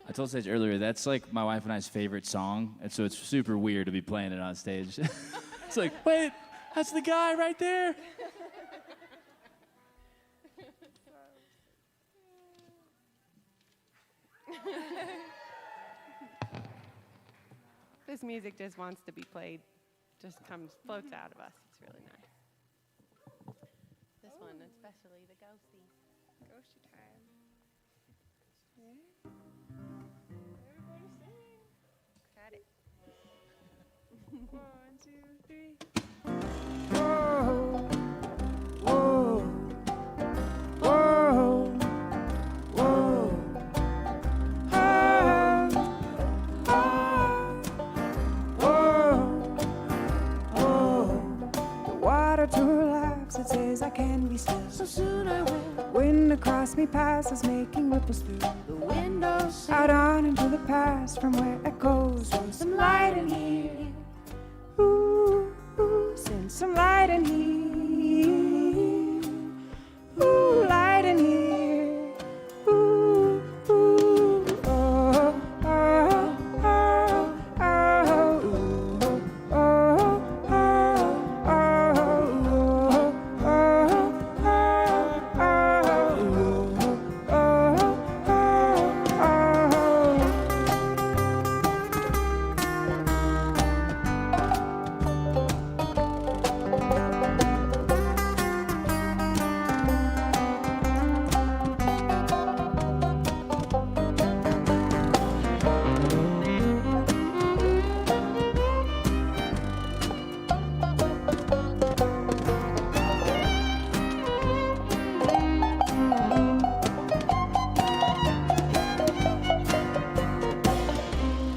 I told Sage earlier, that's like my wife and I's favorite song, and so it's super weird to be playing it on stage. It's like, wait, that's the guy right there. This music just wants to be played, just floats out of us. It's really nice. This one, especially the ghosty. Ghosty time. Credit. 1, 2, 3. Whoa, whoa, whoa, whoa. Ah, ah, whoa, whoa. The water to relax, it says I can be still. So soon I will. Wind across me passes, making ripples through The windows out on into the past, from where echoes send some light in here. Ooh, ooh, send some light in here. Ooh, light in here. Ooh, ooh, oh, oh, oh, oh, ooh, oh, oh,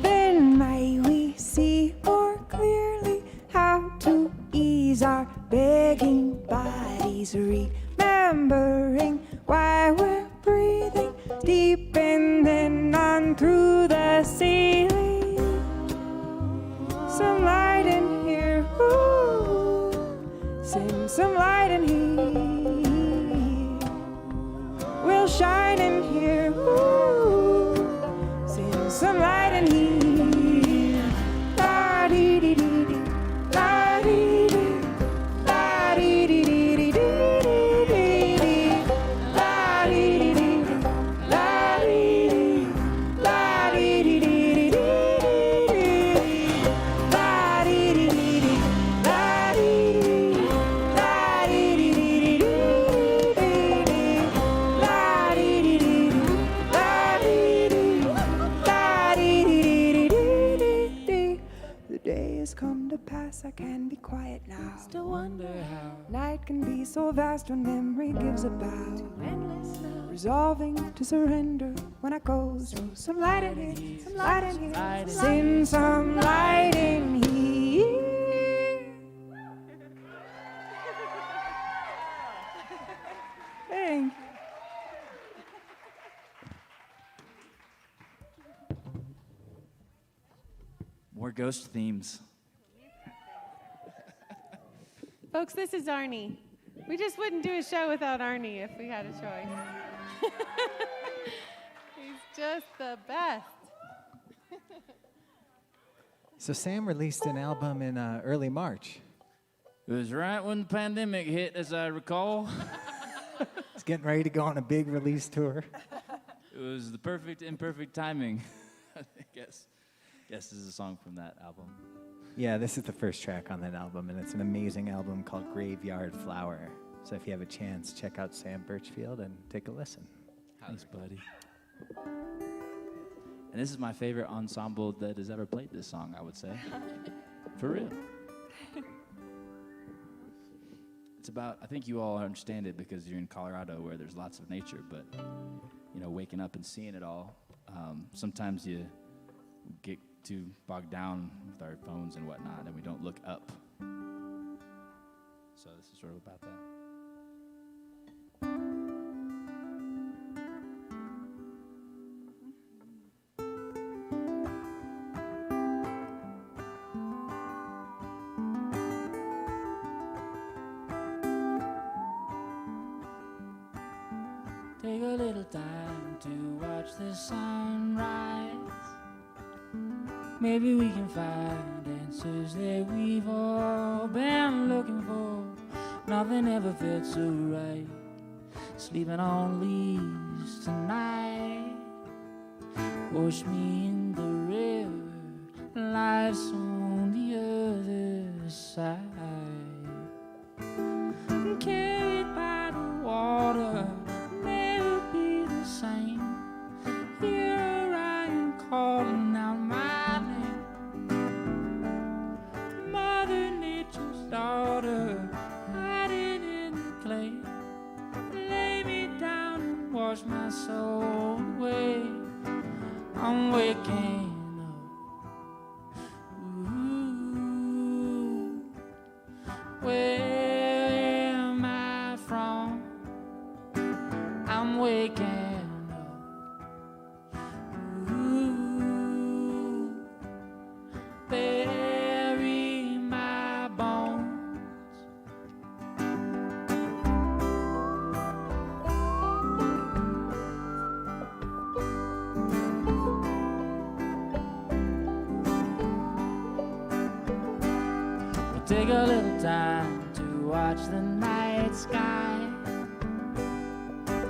Then may we see more clearly how to ease our begging bodies, remembering why we're breathing deep and then on through the ceiling. Some light in here, ooh, send some light in here. We'll shine in here, ooh, send some light in here. La dee dee dee dee, la dee dee, la dee dee dee dee dee dee dee, la dee dee dee dee, la dee dee, la dee dee dee dee dee, la dee dee dee dee, la dee dee, la dee dee dee dee dee, la dee dee dee dee, la dee dee, la dee dee dee dee dee. The day has come to pass, I can be quiet now. Still wonder how Night can be so vast when memory gives a bow. endless love. Resolving to surrender when I go. So some light in here, some light in here. Light in Send some light in here. Thank you. More ghost themes. Folks, this is Arnie. We just wouldn't do a show without Arnie if we had a choice. He's just the best. So Sam released an album in early March. It was right when the pandemic hit, as I recall. He's getting ready to go on a big release tour. It was the perfect, imperfect timing. I guess this is a song from that album. Yeah, this is the first track on that album, and it's an amazing album called Graveyard Flower. So if you have a chance, check out Sam Burchfield and take a listen. Thanks, buddy. And this is my favorite ensemble that has ever played this song, I would say. For real. It's about, I think you all understand it because you're in Colorado where there's lots of nature, but, you know, waking up and seeing it all, sometimes you get too bogged down with our phones and whatnot, and we don't look up. So this is sort of about that. Take a little time to watch the sunrise. Maybe we can find answers that we've all been looking for. Nothing ever felt so right. Sleeping on leaves tonight. Wash me in the river. Life's on the other side. Carried by the water. Here I am calling out my name. Mother Nature's daughter, hiding in the clay. Lay me down and wash my soul away. I'm waking up. Ooh, where am I from? I'm waking. Bury my bones. We'll take a little time to watch the night sky.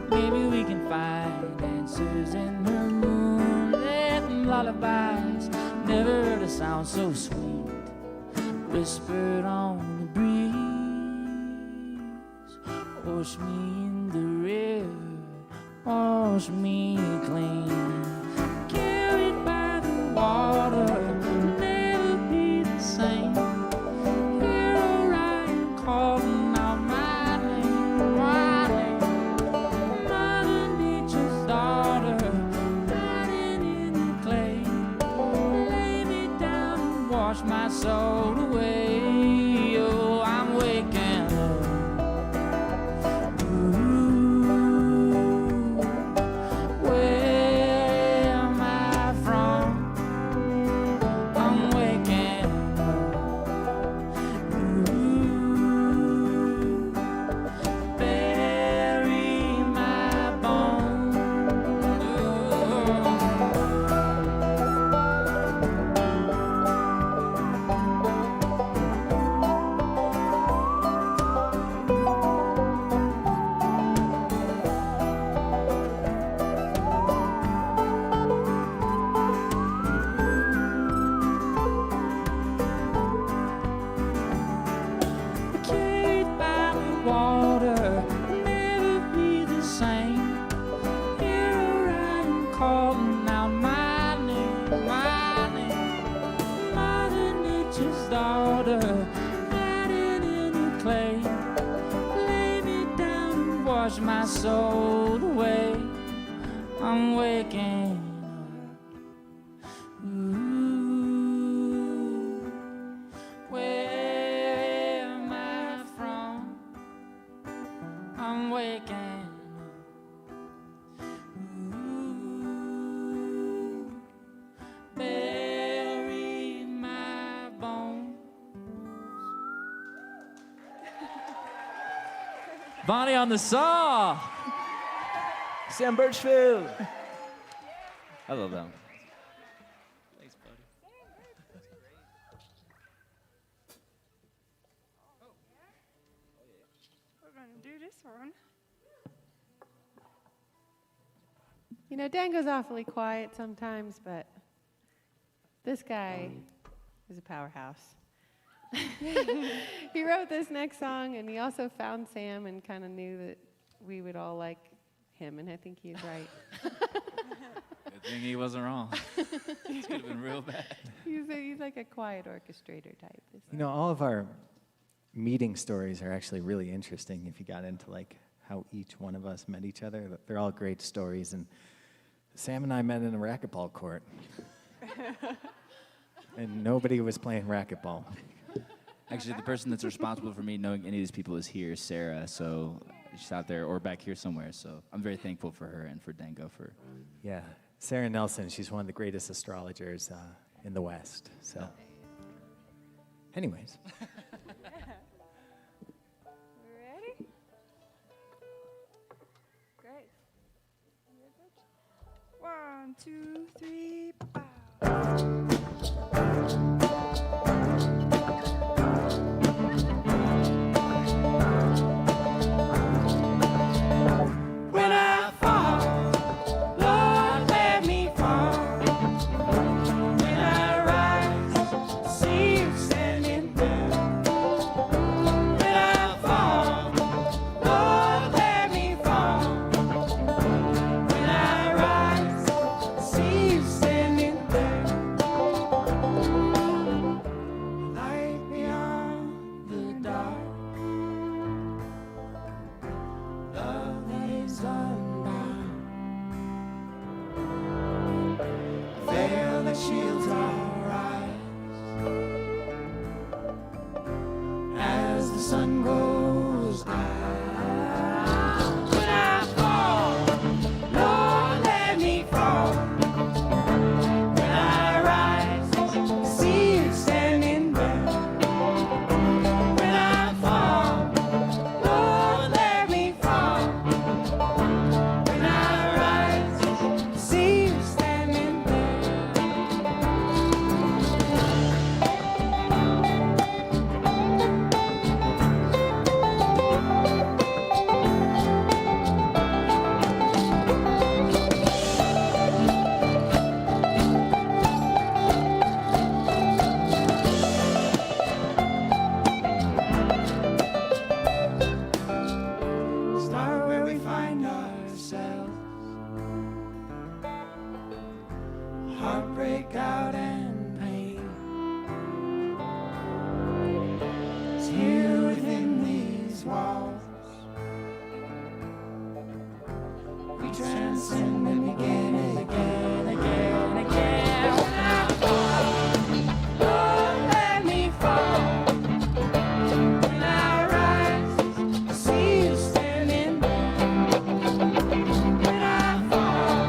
Maybe we can find answers in her moonlit lullabies. Never heard a sound so sweet, whispered on the breeze. Wash me in the river, wash me clean. Carried by the water, never be the same. Here Orion calling out my name, my name. Mother Nature's daughter, hiding in the clay. Wash my soul away. Oh, I'm waking up. Ooh, where am I from? I'm waking up. Ooh, bury my bones. Carried by the water, never be the same. Here I am calling out my name, my name. Mother Nature's daughter, hiding in the clay. Lay me down and wash my soul away. I'm waking up. Ooh, where am I from? I'm waking up. Ooh, bury my bones. Bonnie on the saw. Sam Burchfield. I love them. Thanks, buddy. We're gonna do this one. You know, Dango's awfully quiet sometimes, but this guy is a powerhouse. He wrote this next song, and he also found Sam and kind of knew that we would all like him, and I think he's right. Good thing he wasn't wrong. This could have been real bad. He's like a quiet orchestrator type. You know, all of our meeting stories are actually really interesting if you got into like how each one of us met each other. They're all great stories. And Sam and I met in a racquetball court. And nobody was playing racquetball. Actually, the person that's responsible for me knowing any of these people is here, Sarah. So she's out there or back here somewhere. So I'm very thankful for her and for Dango for. Yeah, Sarah Nelson, she's one of the greatest astrologers in the West. So, anyways. Ready? Great. 1, 2, 3, pow. When I fall, Lord, let me fall. When I rise, see you standing there. When I fall, Lord, let me fall. When I rise, see you standing there. Light beyond the dark. Love that is unbound. A veil that shields our eyes as the sun goes down. When I fall, Lord, let me fall. When I rise, see you standing there. When I fall, Lord, let me fall. When I rise, see you standing there. Start where we find ourselves. Heartbreak, doubt, and pain. It's here within these walls. We transcend and begin again, again, again. When I fall, Lord, let me fall. When I rise, see you standing there. When I fall,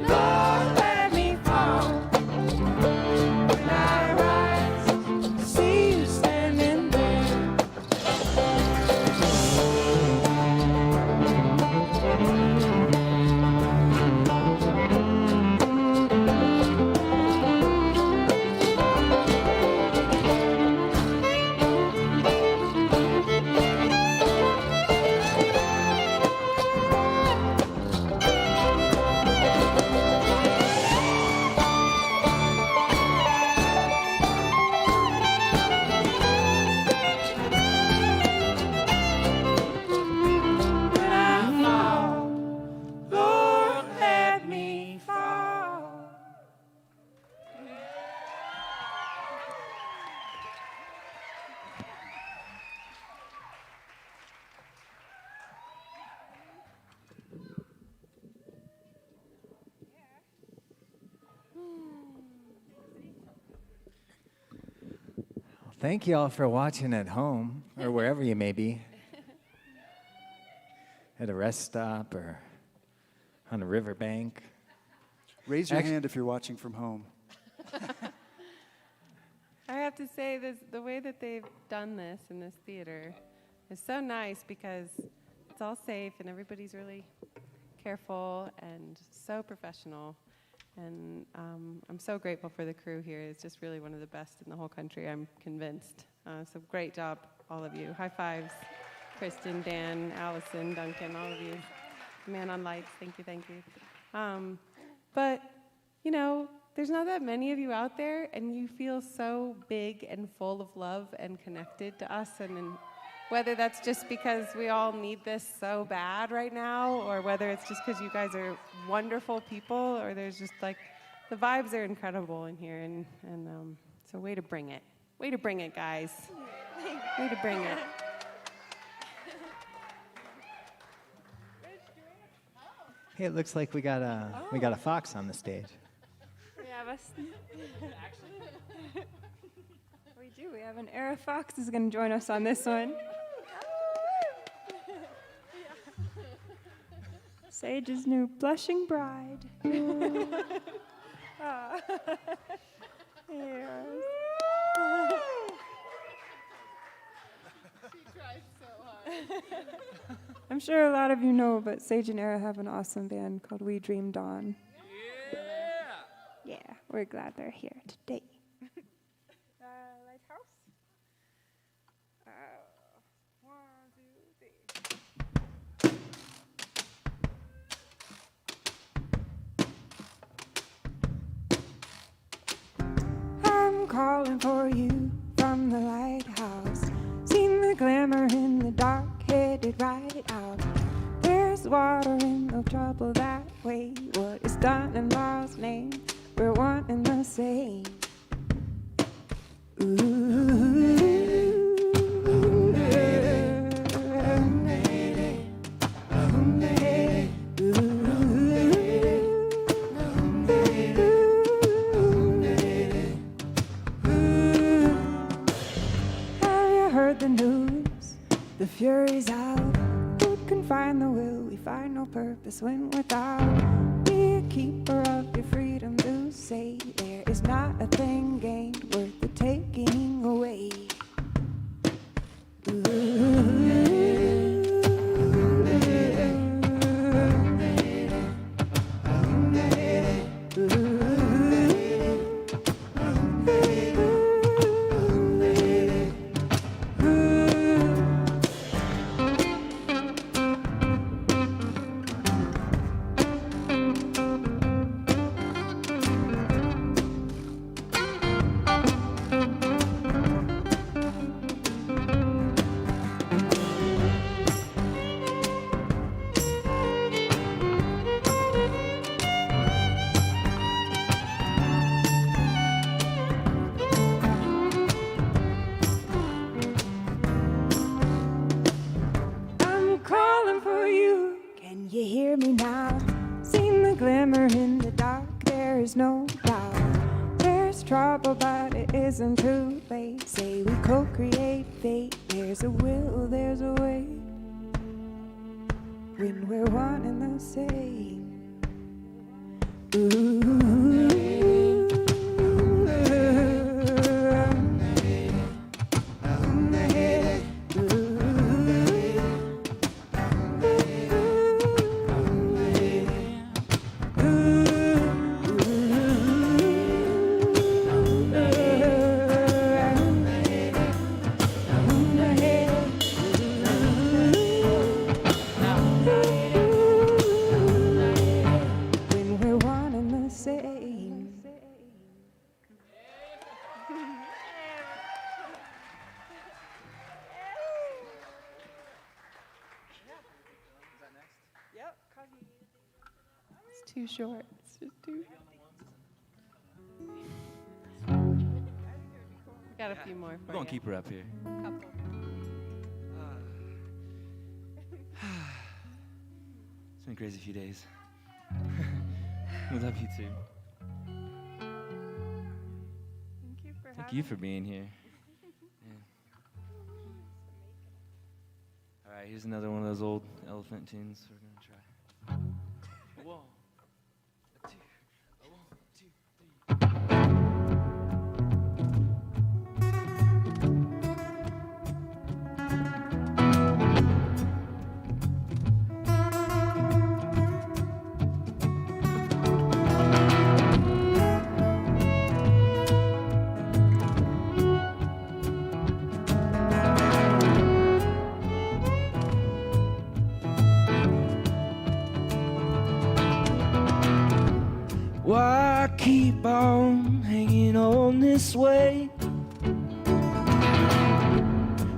Lord, let me fall. When I rise, see you standing there. When I fall, Lord, let me fall. Thank you all for watching at home or wherever you may be. At a rest stop or on a riverbank. Raise your Actu- hand if you're watching from home. I have to say, the way that they've done this in this theater is so nice because it's all safe and everybody's really careful and so professional. And I'm so grateful for the crew here. It's just really one of the best in the whole country, I'm convinced. So great job, all of you. High fives, Kristen, Dan, Allison, Duncan, all of you. Man on lights, thank you, thank you. But, you know, there's not that many of you out there, and you feel so big and full of love and connected to us. And whether that's just because we all need this so bad right now, or whether it's just because you guys are wonderful people, or there's just like, the vibes are incredible in here, and so way to bring it. Way to bring it, guys. Way to bring it. Hey, it looks like we got a fox on the stage. We have us. We do. We have an Era Fox is going to join us on this one. Sage's new blushing bride. Ah. Yes. She tried so hard. I'm sure a lot of you know, but Sage and Era have an awesome band called We Dream Dawn. Yeah, we're glad they're here today. Lighthouse? 1, 2, 3. I'm calling for you from the lighthouse. Seen the glimmer in the dark, headed right out. There's water in no trouble that way. What is done in law's name? We're one and the same. Have you heard the news? The fury's out. Who can find the will? We find no purpose when without. Be a keeper of your freedom to say there is not a thing gained worth the taking away. No doubt there's trouble, but it isn't too late. Say we co-create fate. There's a will, there's a way. When we're one and the same. Too short. It's just too. We got a few more for We're gonna you. keep her up here. Couple. It's been a crazy few days. We love you too. Thank you for being here. Yeah. All right, here's another one of those old elephant tunes we're gonna try. Whoa. Why keep on hanging on this way?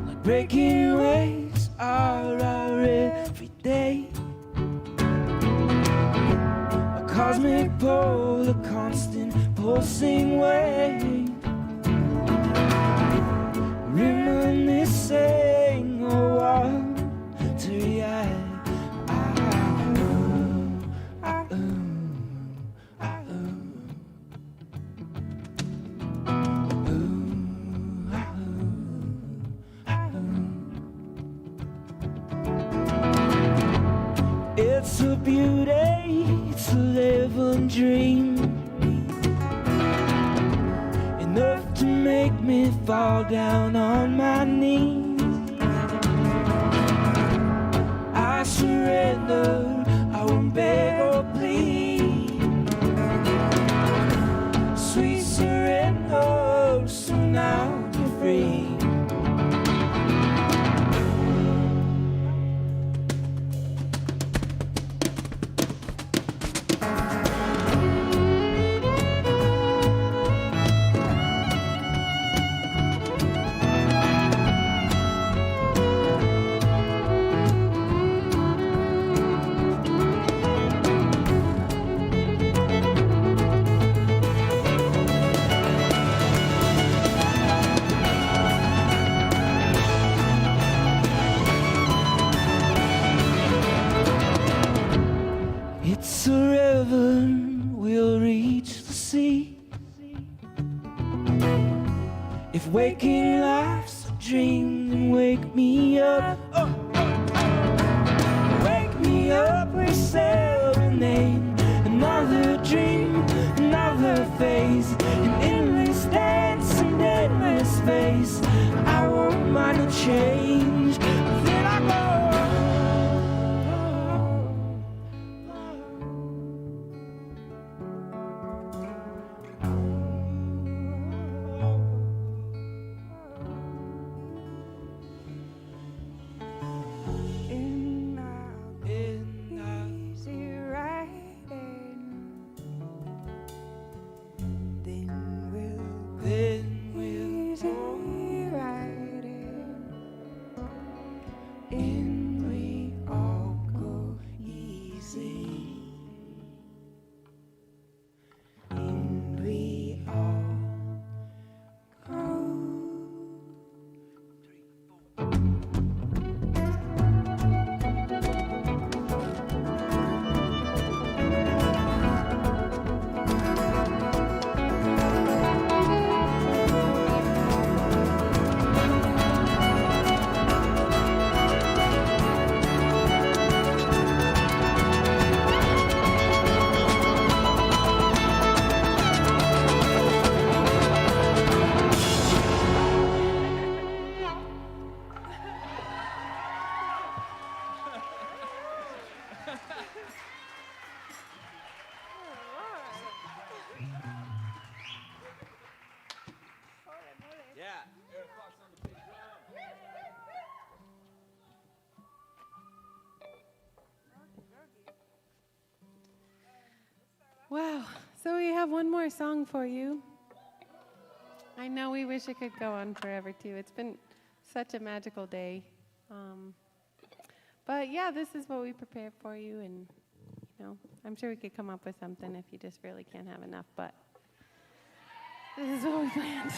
Like breaking waves are our everyday. A cosmic pole, a constant pulsing wave, reminiscing a watery eye. It's a beauty, it's a living dream, enough to make me fall down on my knees. I surrender, I won't beg or plead. Sweet surrender, so now you're free. It's a river, we'll reach the sea. If waking life's a dream, then wake me up. Wake me up, we serenade. Another dream, another phase, an endless dance and endless space. I won't mind a change, then I go. Wow, so we have one more song for you. I know we wish it could go on forever too. It's been such a magical day. But yeah, this is what we prepared for you, and you know, I'm sure we could come up with something if you just really can't have enough, but this is what we planned.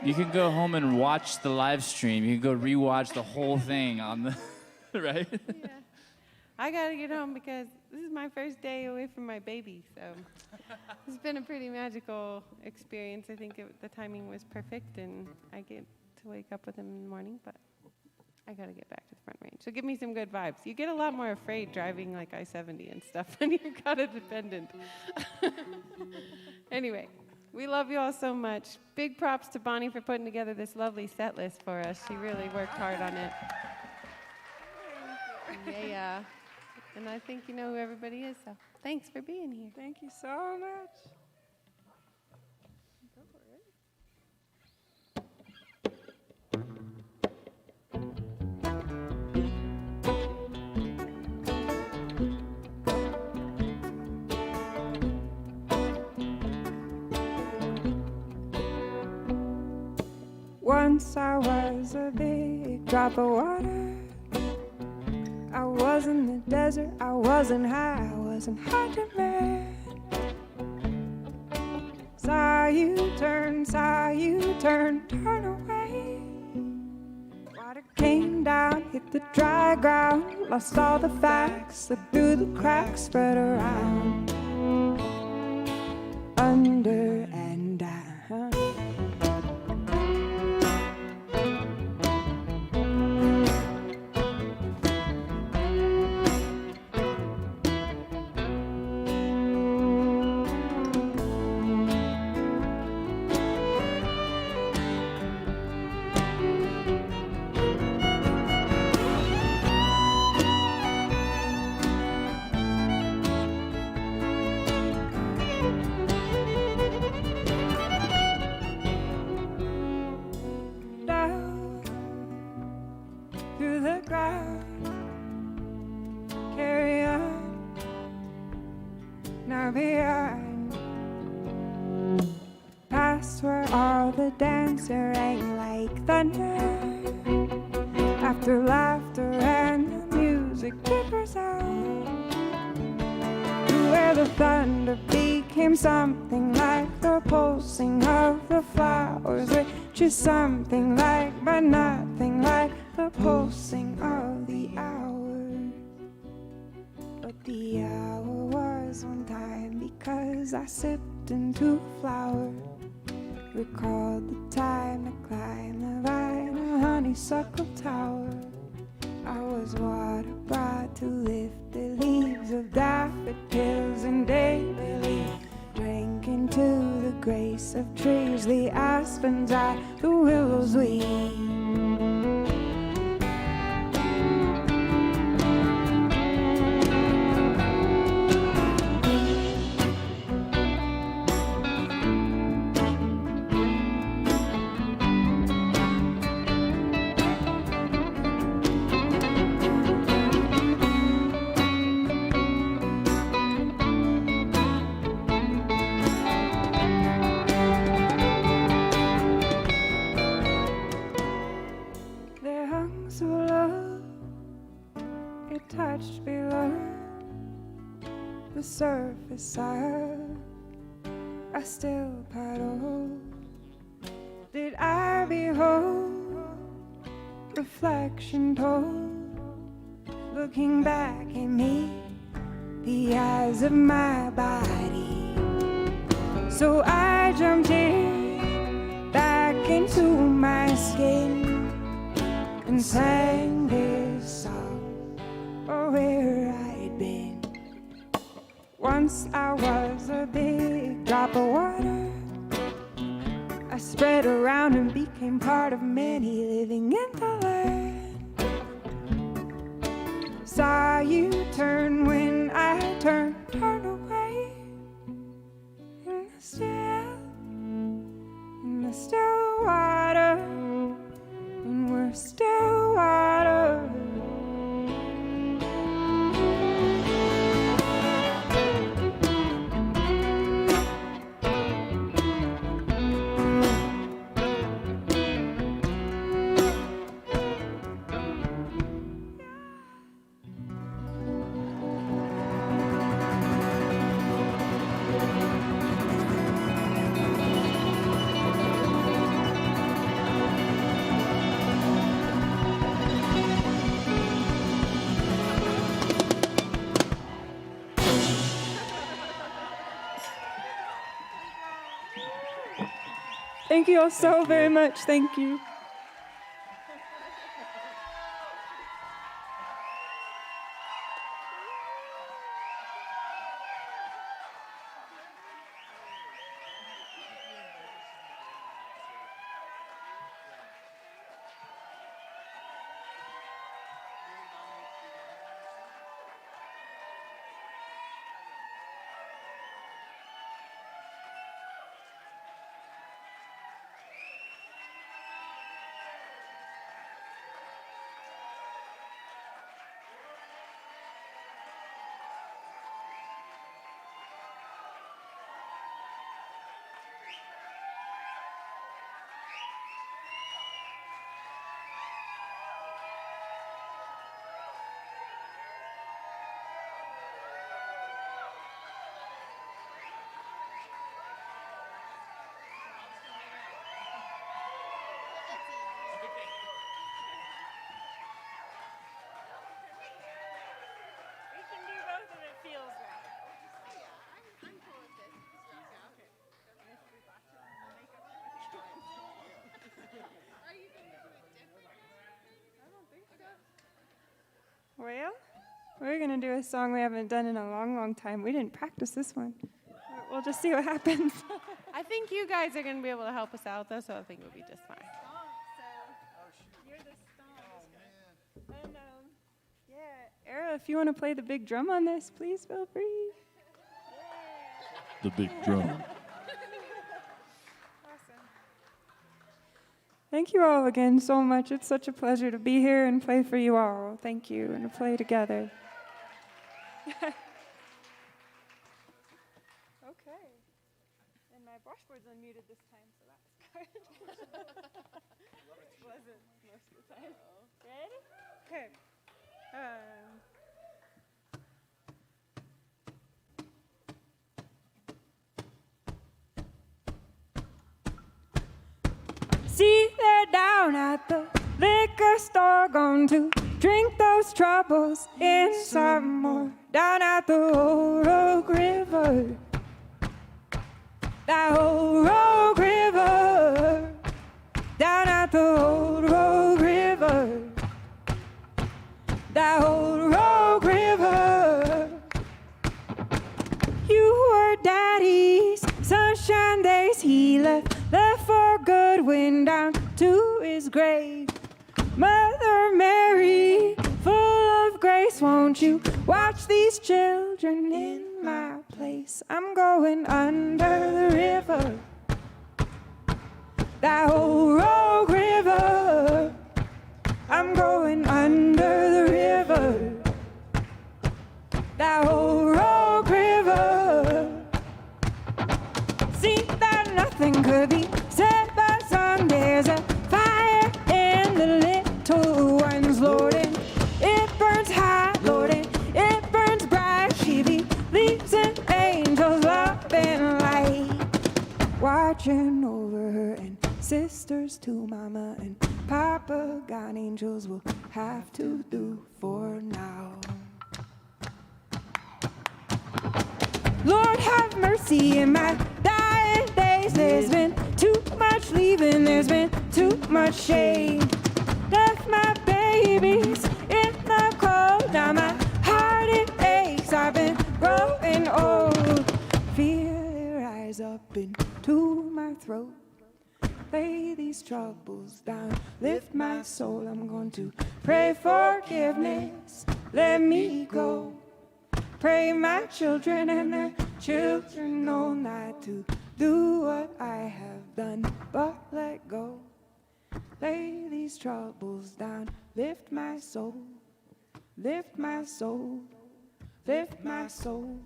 You can go home and watch the live stream. You can go rewatch the whole thing on the, right? Yeah. I gotta get home because this is my first day away from my baby, so it's been a pretty magical experience. I think the timing was perfect, and I get to wake up with him in the morning, but I gotta get back to the Front Range. So give me some good vibes. You get a lot more afraid driving like I-70 and stuff when you've got a dependent. Anyway, we love you all so much. Big props to Bonnie for putting together this lovely set list for us. She really worked hard on it. Yeah. And I think you know who everybody is, so thanks for being here. Thank you so much. Go for it. Once I was a big drop of water. I was in the desert, I wasn't high, I wasn't hard to bear. Saw you turn, turn away. Water came down, hit the dry ground, lost all the facts, slipped through the cracks, spread around, under and down. Dancer rang like thunder. After laughter and the music did resound, to where the thunder became something like the pulsing of the flowers, which is something like but nothing like the pulsing of the hours. But the hour was one time because I sipped into a flower. Recalled the time I climbed the vine, a honeysuckle tower. I was water brought to lift the leaves of daffodils and daylilies. Drank into the grace of trees, the aspens I, the willows weave. The surface I still paddle. Did I behold reflection told, looking back at me, the eyes of my body? So I jumped in, back into my skin, and sang this song, oh, where I'd been. Once I was a big drop of water. I spread around and became part of many living in the land. Saw you turn when I turned away. In the still water, and we're still water. Thank you all so very much. Thank you. Well, we're going to do a song we haven't done in a long, long time. We didn't practice this one. We'll just see what happens. I think you guys are going to be able to help us out, though, so I think we'll be just fine. You're the song. And, yeah, Era, if you want to play the big drum on this, please feel free. The big drum. Thank you all again so much. It's such a pleasure to be here and play for you all. Thank you, and to play together. Okay. And my brushboard's unmuted this time, so that's good. It wasn't most of the time. Ready? Okay. See, they're down at the liquor store, going to drink those troubles in some more. Down at the old Rogue River, that old Rogue River. Down at the old Rogue River, that old Rogue River. You were Daddy's sunshine days. He left for good, went down to his grave. Mother Mary, full of grace, won't you watch these children in my place? I'm going under the river, that old Rogue River. I'm going under the river, that old Rogue River. See that nothing could be said but sun. There's a fire in the little ones, Lord, and it burns hot, Lord, and it burns bright. She believes in angels, love and light, watching over her, and sisters too, Mama and Papa. God, angels will have to do for now. Lord, have mercy in my dying days. There's been too much leaving, there's been too much shame. Left my babies in the cold, now my heart it aches. I've been growing old. Fear rise up into my throat. Lay these troubles down, lift my soul. I'm going to pray forgiveness, let me go. Pray my children and their children know not to do what I have done, but let go. Lay these troubles down, lift my soul, lift my soul, lift my soul.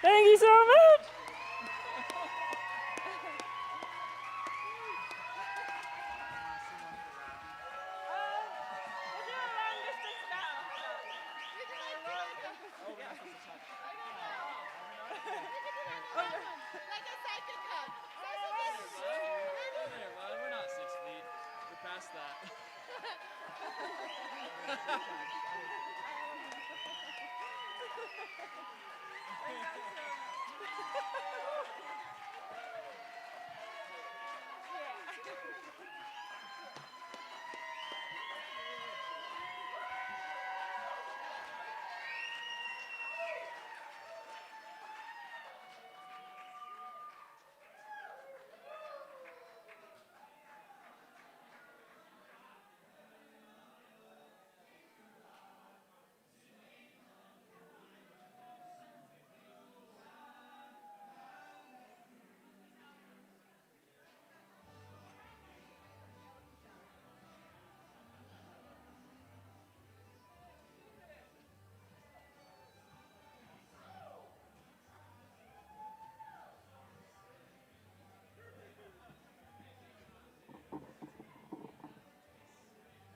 Thank you so much. Like a psychic hug. We're not 6 feet. We're past that.